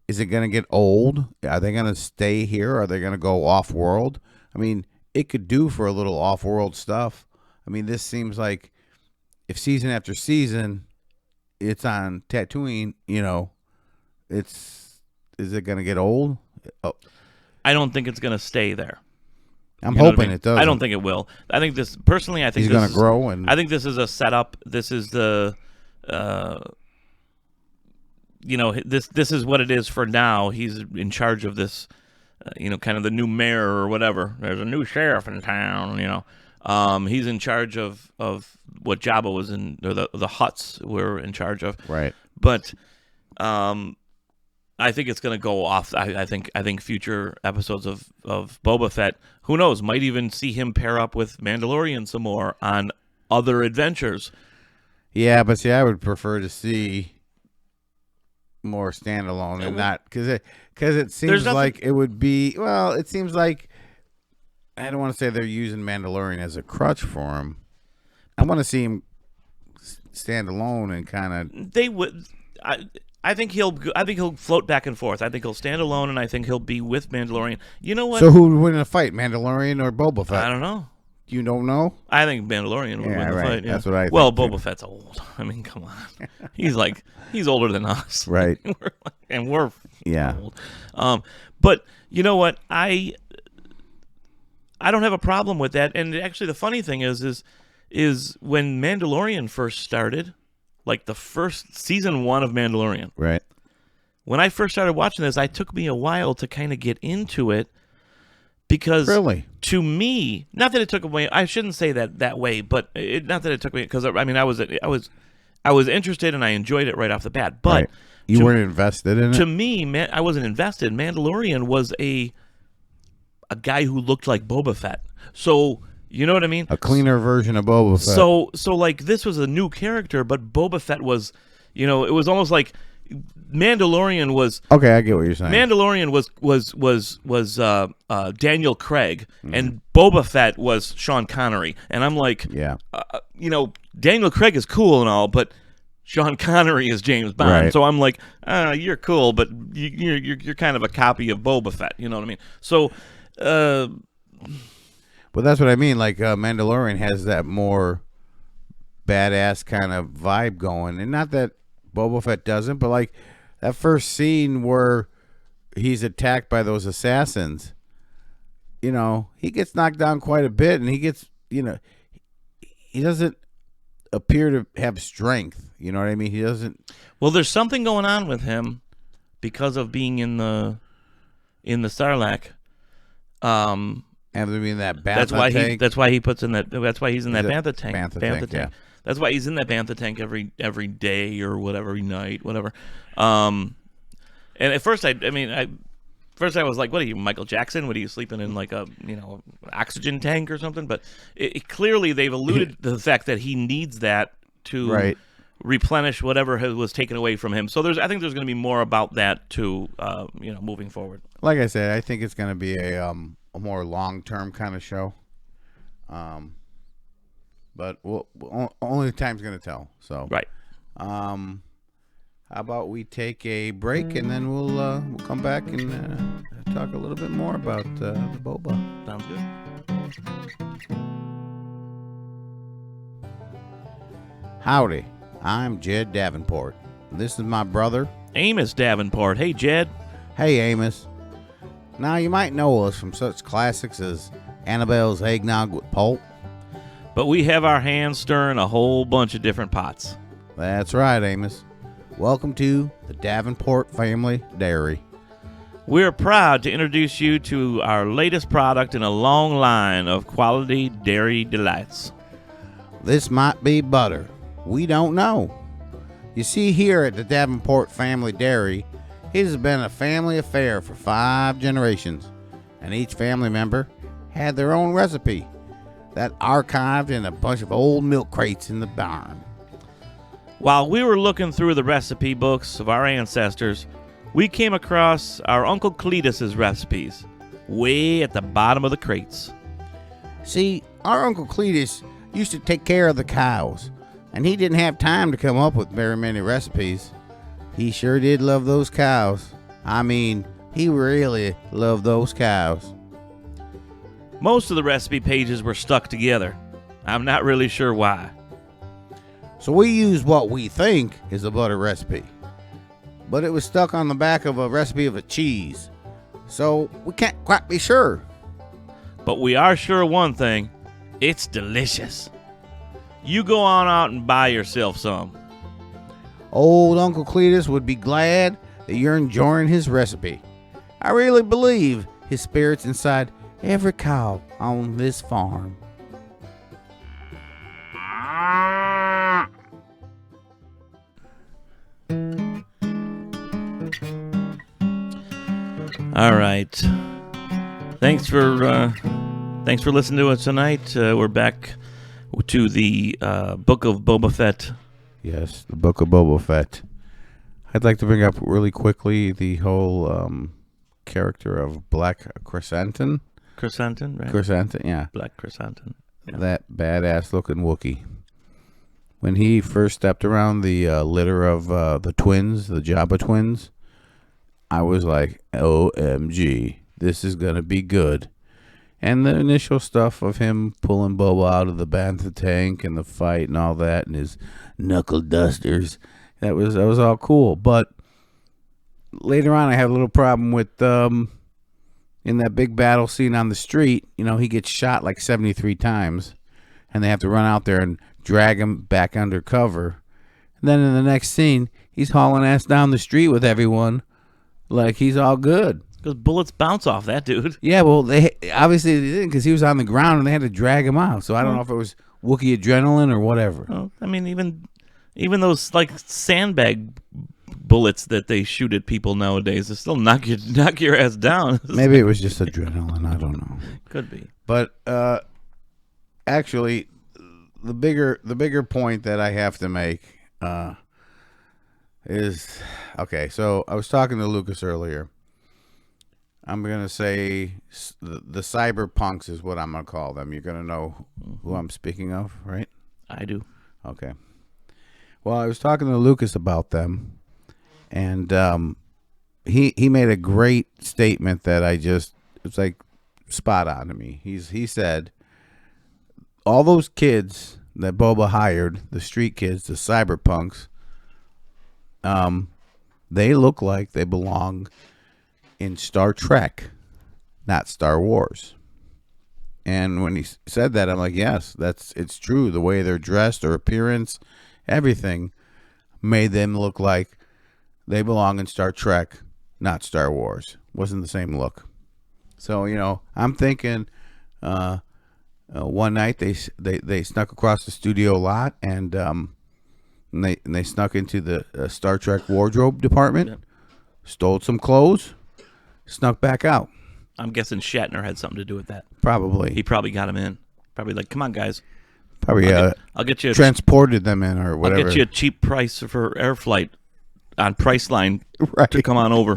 Is it going to get old? Are they going to stay here? Are they going to go off-world? I mean, it could do for a little off-world stuff. I mean, this seems like if season after season it's on Tatooine, is it going to get old? Oh. I don't think it's going to stay there. I'm hoping it does. I don't think it will. I think this personally. I think he's going to grow, and I think this is a setup. This is the, this is what it is for now. He's in charge of this, kind of the new mayor or whatever. There's a new sheriff in town. He's in charge of what Jabba was in, or the Hutts were in charge of. Right. But, I think it's going to go off. I think future episodes of Boba Fett, who knows, might even see him pair up with Mandalorian some more on other adventures. Yeah, but see, I would prefer to see more standalone and not because it seems like it would be. Well, it seems like I don't want to say they're using Mandalorian as a crutch for him. I want to see him stand alone and kind of. They would. I think he'll float back and forth. I think he'll stand alone, and I think he'll be with Mandalorian. You know what? So who would win a fight, Mandalorian or Boba Fett? I don't know. You don't know? I think Mandalorian would win the fight. Yeah. That's what I think. Well, Boba Fett's old. I mean, come on. He's older than us. Right. and we're yeah. old. But you know what? I don't have a problem with that. And actually, the funny thing is when Mandalorian first started. Like the first season 1 of Mandalorian. Right. When I first started watching this, it took me a while to kind of get into it because really, to me, not that it took away. I shouldn't say that way, but not that it took me because I mean I was interested and I enjoyed it right off the bat. But right. You weren't invested in it. To me, I wasn't invested. Mandalorian was a guy who looked like Boba Fett. So. You know what I mean? A cleaner version of Boba Fett. So like this was a new character, but Boba Fett was, it was almost like Mandalorian was. Okay, I get what you're saying. Mandalorian was Daniel Craig, and Boba Fett was Sean Connery, and I'm like, yeah, Daniel Craig is cool and all, but Sean Connery is James Bond. Right. So I'm like, you're cool, but you're kind of a copy of Boba Fett. You know what I mean? So. Well, that's what I mean. Like Mandalorian has that more badass kind of vibe going, and not that Boba Fett doesn't, but like that first scene where he's attacked by those assassins, he gets knocked down quite a bit, and he gets, he doesn't appear to have strength. You know what I mean? He doesn't. Well, there's something going on with him because of being in the Sarlacc. And being that bantha That's why tank. That's why he puts in that. That's why he's in that bantha tank. Bantha tank. Yeah. That's why he's in that bantha tank every day or whatever, every night, whatever. And at first, I was like, "What are you, Michael Jackson? What are you sleeping in like a oxygen tank or something?" But clearly they've alluded to the fact that he needs that to replenish whatever was taken away from him. So I think there's going to be more about that too, moving forward. Like I said, I think it's going to be a more long-term kind of show. But only time's going to tell. So Right. How about we take a break, and then we'll come back and talk a little bit more about the Boba. Sounds good. Howdy, I'm Jed Davenport. This is my brother. Amos Davenport. Hey, Jed. Hey, Amos. Now, you might know us from such classics as Annabelle's Eggnog with Pulp. But we have our hands stirring a whole bunch of different pots. That's right, Amos. Welcome to the Davenport Family Dairy. We're proud to introduce you to our latest product in a long line of quality dairy delights. This might be butter. We don't know. You see, here at the Davenport Family Dairy, it has been a family affair for 5 generations, and each family member had their own recipe that archived in a bunch of old milk crates in the barn. While we were looking through the recipe books of our ancestors, we came across our Uncle Cletus's recipes, way at the bottom of the crates. See, our Uncle Cletus used to take care of the cows, and he didn't have time to come up with very many recipes. He sure did love those cows. I mean, he really loved those cows. Most of the recipe pages were stuck together. I'm not really sure why. So we used what we think is a butter recipe, but it was stuck on the back of a recipe of a cheese, so we can't quite be sure. But we are sure of one thing. It's delicious. You go on out and buy yourself some. Old Uncle Cletus would be glad that you're enjoying his recipe. I really believe his spirit's inside every cow on this farm. All right. Thanks for listening to us tonight. We're back to the Book of Boba Fett. Yes, the Book of Boba Fett. I'd like to bring up really quickly the whole character of Black Chrysanthemum. Chrysanthemum, right? Chrysanthemum, yeah. Black Chrysanthemum. Yeah. That badass-looking Wookiee. When he first stepped around the litter of the twins, the Jabba twins, I was like, OMG, this is going to be good. And the initial stuff of him pulling Boba out of the bantha tank and the fight and all that and his knuckle dusters, that was all cool. But later on, I had a little problem with in that big battle scene on the street. He gets shot like 73 times, and they have to run out there and drag him back under cover. And then in the next scene, he's hauling ass down the street with everyone like he's all good. Because bullets bounce off that dude. Yeah, well, they obviously they didn't, because he was on the ground and they had to drag him out. So I don't know if it was Wookiee adrenaline or whatever. Well, I mean, even those like sandbag bullets that they shoot at people nowadays, they still knock your ass down. Maybe it was just adrenaline. I don't know. Could be. But actually, the bigger point that I have to make is, okay. So I was talking to Lucas earlier. I'm going to say the cyberpunks is what I'm going to call them. You're going to know who I'm speaking of, right? I do. Okay. Well, I was talking to Lucas about them, and he made a great statement that it's like spot on to me. He said, all those kids that Boba hired, the street kids, the cyberpunks, they look like they belong in Star Trek, not Star Wars. And when he said that, I'm like, yes, it's true. The way they're dressed, their appearance, everything made them look like they belong in Star Trek, not Star Wars. Wasn't the same look. So, I'm thinking one night they snuck across the studio lot and they snuck into the Star Trek wardrobe department, stole some clothes, snuck back out. I'm guessing Shatner had something to do with that. Probably. He probably got him in. Probably like, come on, guys. Probably I'll get you transported them in or whatever. I'll get you a cheap price for air flight on Priceline to come on over.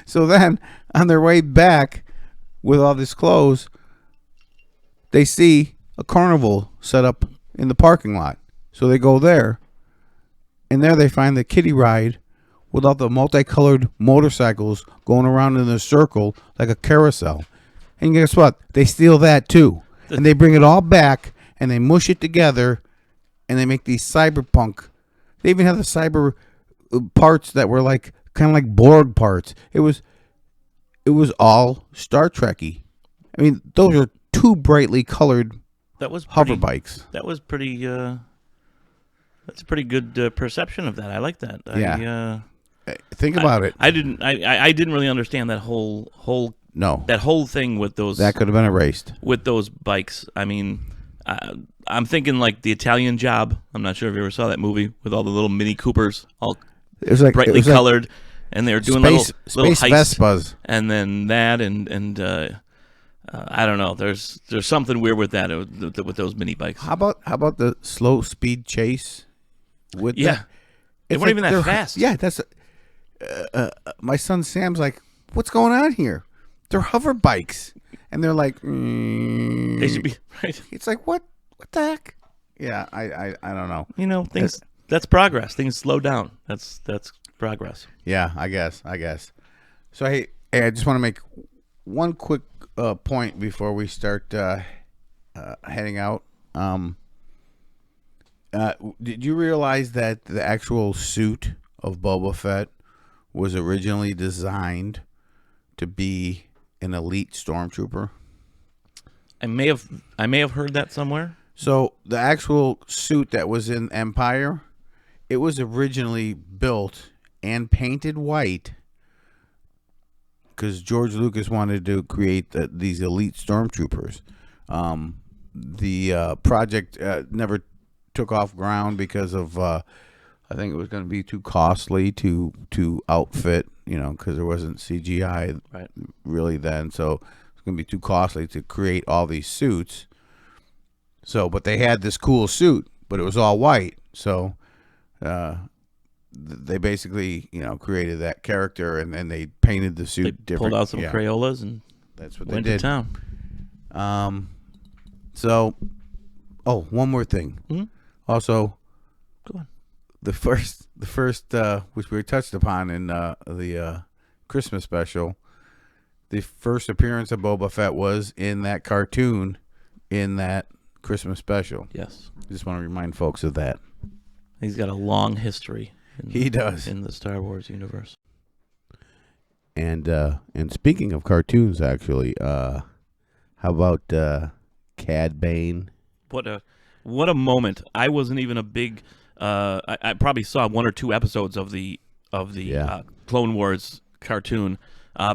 So then, on their way back with all this clothes, they see a carnival set up in the parking lot. So they go there, and there they find the kiddie ride with all the multicolored motorcycles going around in a circle like a carousel. And guess what? They steal that too. And they bring it all back, and they mush it together, and they make these cyberpunk. They even have the cyber parts that were like kind of like Borg parts. It was all Star Trek-y. I mean, those are two brightly colored hover bikes. That was pretty. That's a pretty good perception of that. I like that. Yeah. Think about it. I didn't really understand that whole thing with those. That could have been erased with those bikes. I mean, I'm thinking like the Italian Job. I'm not sure if you ever saw that movie with all the little Mini Coopers, all brightly colored, and they were doing little space heists. Vespas. And then that, and I don't know. There's something weird with that with those mini bikes. How about the slow speed chase? With they weren't even that fast. Yeah, that's. My son Sam's like, what's going on here? They're hover bikes, and they're like, they should be right. It's like what the heck? Yeah, I don't know. Things. That's progress. Things slow down. That's progress. Yeah, I guess. So hey, I just want to make one quick point before we start heading out. Did you realize that the actual suit of Boba Fett was originally designed to be an elite stormtrooper? I may have heard that somewhere. So the actual suit that was in Empire, it was originally built and painted white because George Lucas wanted to create these elite stormtroopers. The project never took off ground because of I think it was going to be too costly to outfit, because there wasn't CGI really then, so it's going to be too costly to create all these suits. So, but they had this cool suit, but it was all white. So, they basically, created that character, and then they painted the suit different. Pulled out some Crayolas, and that's what went they did. To town. So, one more thing. Mm-hmm. Also, go on. The first, which we touched upon in the Christmas special, the first appearance of Boba Fett was in that cartoon, in that Christmas special. Yes. Just want to remind folks of that. He's got a long history. He does in the Star Wars universe. And speaking of cartoons, actually, how about Cad Bane? What a moment! I wasn't even a big. I probably saw one or two episodes of the Clone Wars cartoon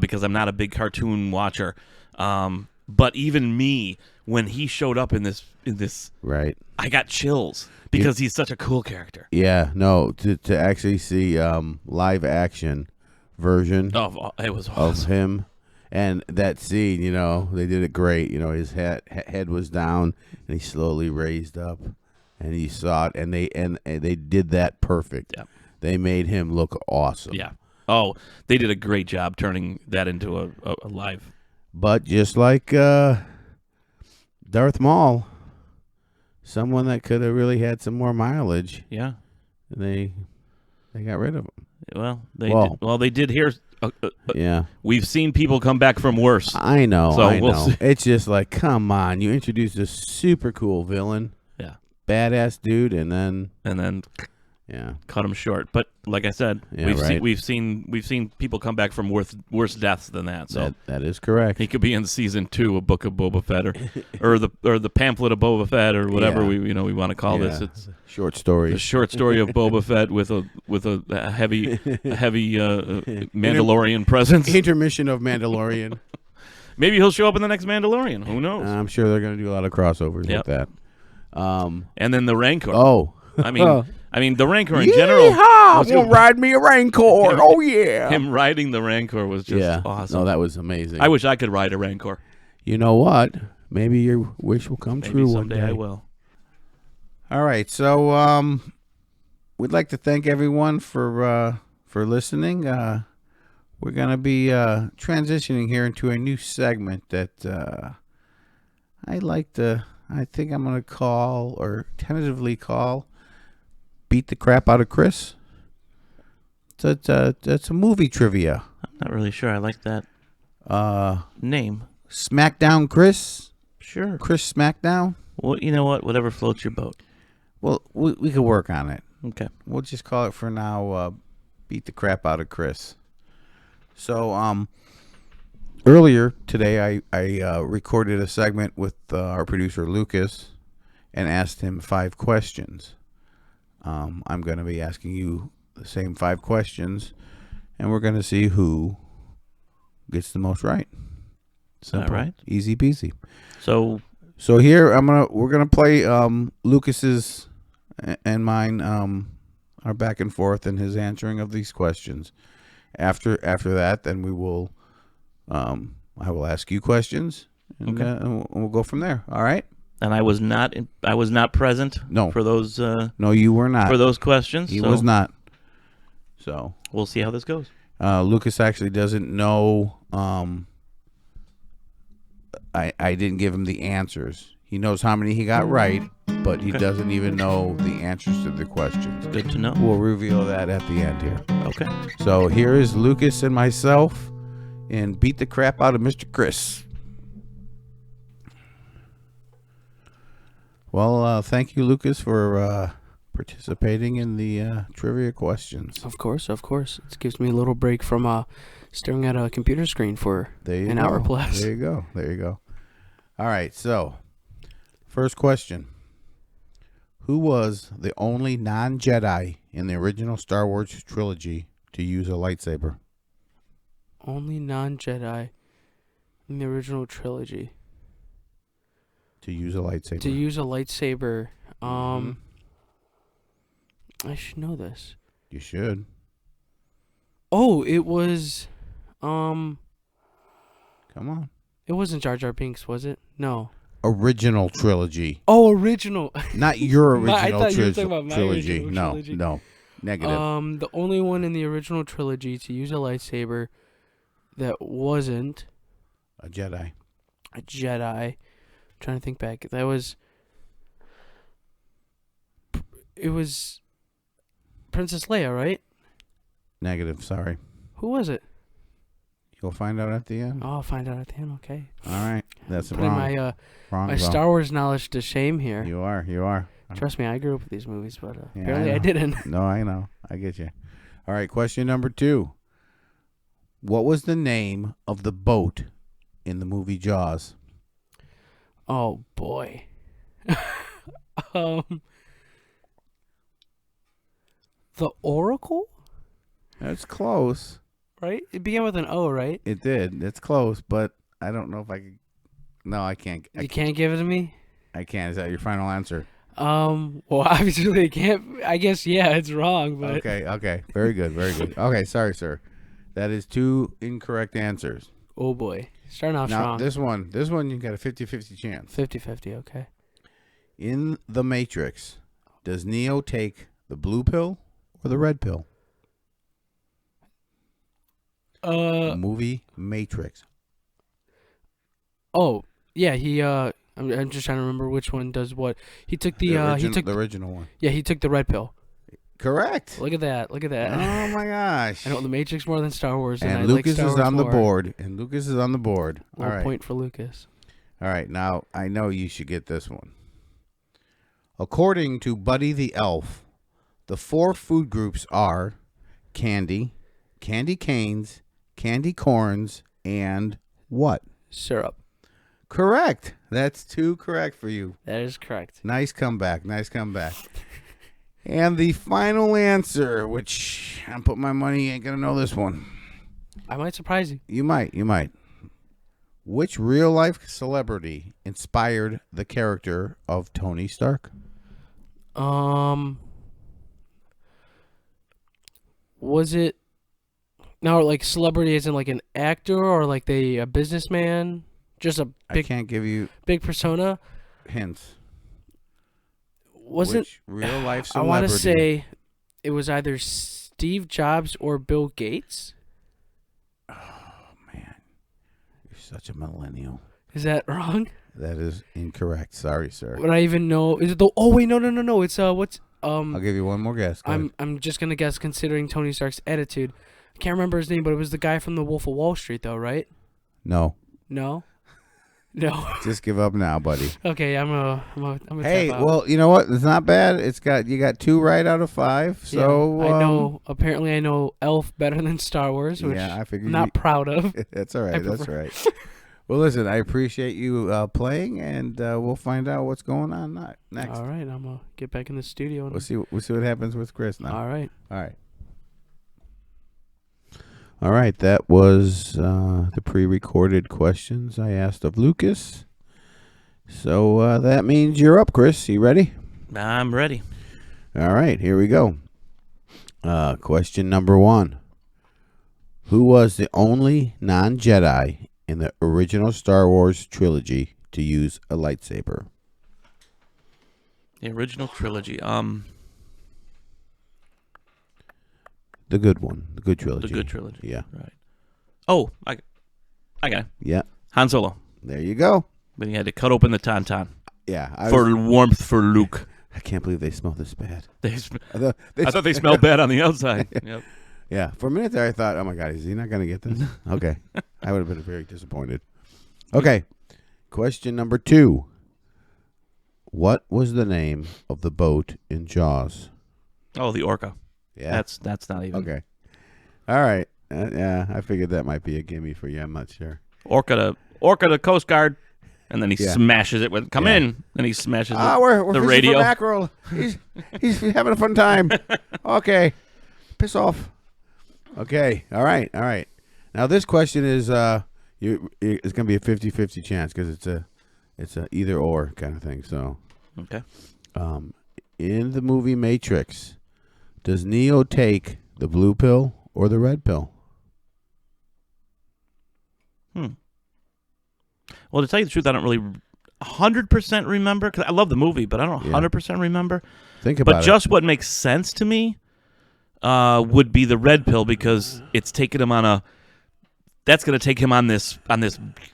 because I'm not a big cartoon watcher. But even me, when he showed up in this, right, I got chills because he's such a cool character. Yeah, no, to actually see live action version it was awesome. Of him. And that scene, they did it great. His head was down, and he slowly raised up, and he saw it, and they did that perfect. Yeah. They made him look awesome. Yeah. Oh, they did a great job turning that into a live. But just like Darth Maul, someone that could have really had some more mileage. Yeah. They got rid of him. Well, they did here. Yeah, we've seen people come back from worse. I know. So I we'll know. see. It's just like, come on, you introduced a super cool villain, yeah, badass dude, and then Yeah. cut him short. But like I said, Yeah, we've seen people come back from worse deaths than that. So that is correct. he could be in season 2 of Book of Boba Fett, or the pamphlet of Boba Fett, or whatever we want to call this. It's short story. the short story of Boba Fett with a heavy Mandalorian presence. Intermission of Mandalorian. Maybe he'll show up in the next Mandalorian. Who knows? I'm sure they're going to do a lot of crossovers with that. And then the Rancor. Oh. I mean, the Rancor in general. Yeehaw! Gonna ride me a Rancor. Oh yeah. Him riding the Rancor was just awesome. No, that was amazing. I wish I could ride a Rancor. You know what? Maybe your wish will come Maybe true one someday day. I will. All right, so we'd like to thank everyone for listening. We're gonna be transitioning here into a new segment that I think I'm gonna call, or tentatively call, "Beat the Crap Out of Chris." It's a movie trivia. I'm not really sure I like that name. Smackdown Chris. Sure. Chris Smackdown. Well, you know what? Whatever floats your boat. Well, we could work on it. Okay. We'll just call it for now, "Beat the Crap Out of Chris." So, earlier today, I recorded a segment with our producer, Lucas, and asked him 5 questions. I'm going to be asking you the same 5 questions, and we're going to see who gets the most right. Simple. All right. Easy peasy. So here we're gonna play Lucas's and mine our back and forth in his answering of these questions. After that, then we will I will ask you questions, and, and we'll go from there. All right. And I was not present. No. For those. No, you were not. For those questions. He was not. So we'll see how this goes. Lucas actually doesn't know. I didn't give him the answers. He knows how many he got right, but he doesn't even know the answers to the questions. Good to know. We'll reveal that at the end here. Okay. So here is Lucas and myself in Beat the Crap Out of Mr. Chris. Well, thank you, Lucas, for participating in the trivia questions. Of course. It gives me a little break from staring at a computer screen for an hour plus. There you go. All right, so first question. Who was the only non-Jedi in the original Star Wars trilogy to use a lightsaber? Only non-Jedi in the original trilogy To use a lightsaber. to use a lightsaber. I should know this. You should. Oh, it was Come on. it wasn't Jar Jar Binks, was it? No. Original trilogy. Oh, original. Not your I original thought you were talking about my trilogy. original No, trilogy. no. Negative. The only one in the original trilogy to use a lightsaber that wasn't A Jedi. a Jedi. I'm trying to think back. It was Princess Leia, right? Negative, sorry. Who was it? You'll find out at the end. Oh, I'll find out at the end. Okay. All right. That's Putting wrong. my Star Wars knowledge to shame here. You are. Trust me, I grew up with these movies, but Yeah, apparently I I know. didn't. No, I know. I get you. All right, question number 2. What was the name of the boat in the movie Jaws? Oh boy. The Oracle, That's close. right? It began with an O, right? It did. It's close, but I don't know if I could. No, I can't. You can't give it to me. I can't. Is that your final answer? Well, obviously I can't. I guess it's wrong, but Okay. Very good. Okay, sorry, sir. That is 2 incorrect answers. oh boy, starting off Now, strong. this one you got a 50-50 chance. 50-50, okay. In The Matrix, does Neo take the blue pill or the red pill? Movie Matrix. Oh yeah, he I'm just trying to remember which one does what. He took the original one. Yeah, he took the red pill. Correct. Look at that. Oh my gosh. I know The Matrix more than Star Wars, and I Lucas like Star is Wars on the more. board. And Lucas is on the board. All Little right. point for Lucas. All right. Now I know you should get this one. According to Buddy the Elf, The 4 food groups are candy, candy canes, candy corns, and what? Syrup. Correct. That's 2 correct for you. That is correct. Nice comeback. Nice comeback. And the final answer, which I'm putting my money, you ain't going to know this one. I might surprise you. You might. You might. Which real-life celebrity inspired the character of Tony Stark? Was it now like celebrity as in like an actor or like a businessman? Just a I big can't give you big persona? hints. Wasn't Which real-life I want celebrity? to say it was either Steve Jobs or Bill Gates? Man, you're such a millennial. Is that wrong? That is incorrect. Sorry, sir. Would I even know? Is it the? Oh wait, no. It's what's I'll give you one more guess. Go ahead. I'm just gonna guess considering Tony Stark's attitude. I can't remember his name, but it was the guy from The Wolf of Wall Street, though, right? No. No. Just give up now, buddy. Okay, I'm a Hey, tap out. well, you know what? It's not bad. You got 2 right out of 5. Yeah, So I know. Apparently, I know Elf better than Star Wars, which yeah, I figured I'm not proud of. That's all right. I That's prefer- right. Well, listen, I appreciate you playing, and we'll find out what's going on next. All right, I'm gonna get back in the studio. And, We'll see what happens with Chris now. all right. All right. All right. That was the pre-recorded questions I asked of Lucas. So that means you're up, Chris. You ready? I'm ready. All right. Here we go. Question number 1. Who was the only non-Jedi in the original Star Wars trilogy to use a lightsaber? The original trilogy. The good one. The good trilogy. The good trilogy. Yeah. Right. Oh, I got it. Yeah. Han Solo. There you go. But he had to cut open the tauntaun Yeah. for warmth for Luke. I can't believe they smell this bad. I I thought they smelled bad on the outside. Yep. Yeah. For a minute there, I thought, oh my God, is he not going to get this? Okay. I would have been very disappointed. Okay. Question number 2. What was the name of the boat in Jaws? Oh, the orca. Yeah. That's not even. Okay. All right. Yeah, I figured that might be a gimme for you. I'm not sure. Orca to Coast Guard, and then he Yeah. smashes it with come Yeah. in, and he smashes We're the fishing radio. for mackerel. He's having a fun time. Okay. Piss off. Okay. All right. Now this question is it's going to be a 50-50 chance because it's a either or kind of thing. So, Okay. in the movie Matrix, does Neo take the blue pill or the red pill? Well, to tell you the truth, I don't really 100% remember because I love the movie, but I don't 100% remember. Think about But it. just what makes sense to me would be the red pill because it's taking him on a. That's going to take him on this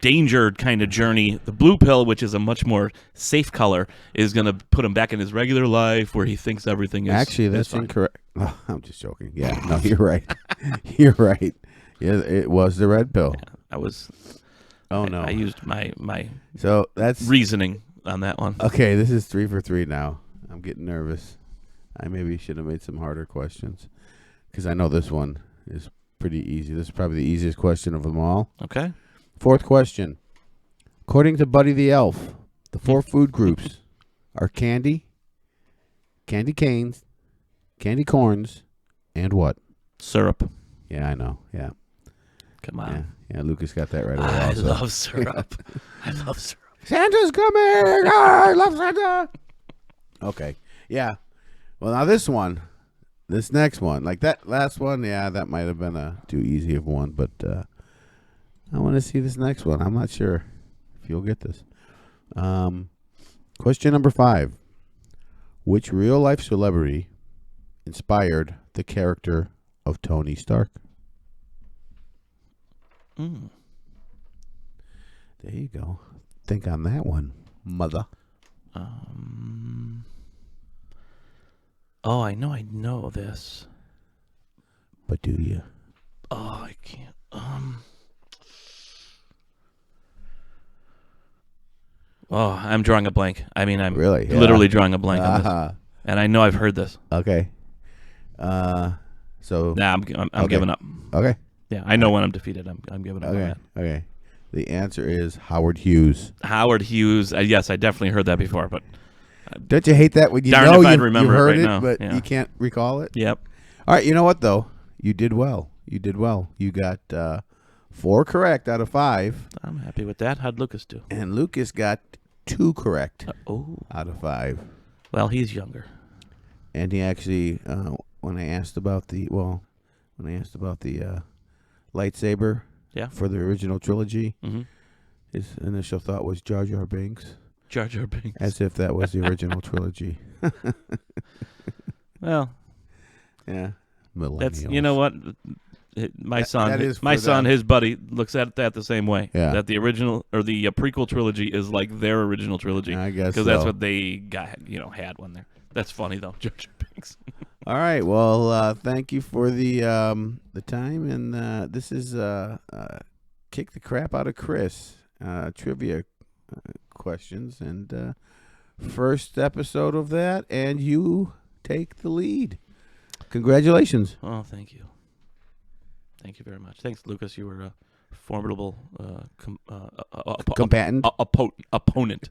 danger kind of journey. The blue pill, which is a much more safe color, is going to put him back in his regular life where he thinks everything is. Actually, that's is fine. incorrect. Oh, I'm just joking. Yeah, no, you're right. You're right. Yeah, it was the red pill. I was. Oh I- no. I used my So that's reasoning on that one. okay. This is 3 for 3 now. I'm getting nervous. I maybe should have made some harder questions because I know this one is pretty easy. This is probably the easiest question of them all. Okay. 4th question. According to Buddy the Elf, the 4 food groups are candy, candy canes, candy corns, and what? Syrup. Yeah, I know. Yeah. Come on. Yeah, Lucas got that right away. I also. love syrup. I love syrup. Santa's coming! I love Santa! Okay. Yeah. Well, now this next one, like that last one, yeah, that might have been a too easy of one, but I want to see this next one. I'm not sure if you'll get this. Question number 5. Which real-life celebrity inspired the character of Tony Stark? There you go. Think on that one, mother. Oh, I know this. But do you? Oh, I can't. Oh, I'm drawing a blank. I mean, I'm Really? Yeah. literally drawing a blank on this. Uh-huh. And I know I've heard this. Okay. So Nah, I'm Okay. giving up. okay. Yeah, I know when I'm defeated. I'm giving up on Okay. that. Okay. The answer is Howard Hughes. Howard Hughes. Yes, I definitely heard that before, but Don't you hate that when you Darned know if I'd you remember it heard right it, now. but Yeah. you can't recall it? yep. All right. You know what, though? You did well. You did well. You got 4 correct out of 5, I'm happy with that. How'd Lucas do? and Lucas got 2 correct Oh, out of 5. well, he's younger. And he actually, when I asked about the lightsaber Yeah. for the original trilogy, Mm-hmm. his initial thought was Jar Jar Binks, Jar Jar Binks. as if that was the original trilogy. Well, Yeah, millennials. that's you know what. My son, that is my for son, them. his buddy looks at that the same way. Yeah. That the original or the prequel trilogy is like their original trilogy. I guess because that's so. what they got. Had when they're. That's funny though, Jar Jar Binks. All right. Well, thank you for the time, and this is kick the crap out of Chris trivia questions, and first episode of that, and you take the lead. Congratulations. Oh, thank you. Thank you very much. Thanks, Lucas. You were a formidable Combatant. opponent.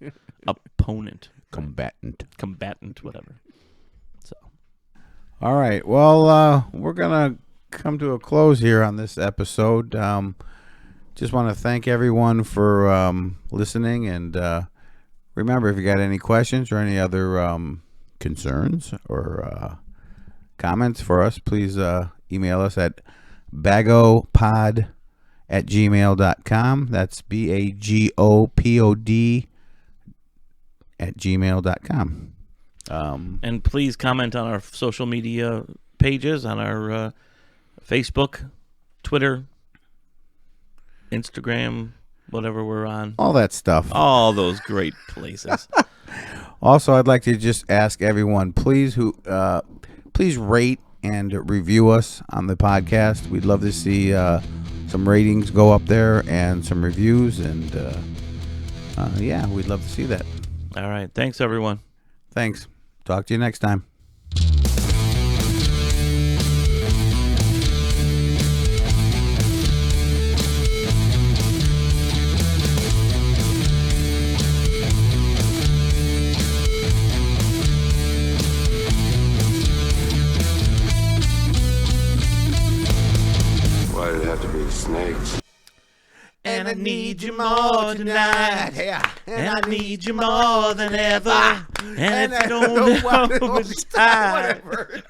Combatant. Whatever. So, All right. Well, we're going to come to a close here on this episode. Just want to thank everyone for listening. And remember, if you got any questions or any other concerns or comments for us, please email us at bagopod@gmail.com. That's BAGOPOD @gmail.com. and please comment on our social media pages, on our Facebook, Twitter, Instagram, whatever we're on. All that stuff. All those great places. Also, I'd like to just ask everyone, please rate and review us on the podcast. We'd love to see some ratings go up there and some reviews, and yeah, we'd love to see that. All right. Thanks, everyone. Thanks. Talk to you next time. Why did it have to be snakes? And I need you more tonight. Yeah. And I need you more than ever. And if you I don't know, it's time. Whatever.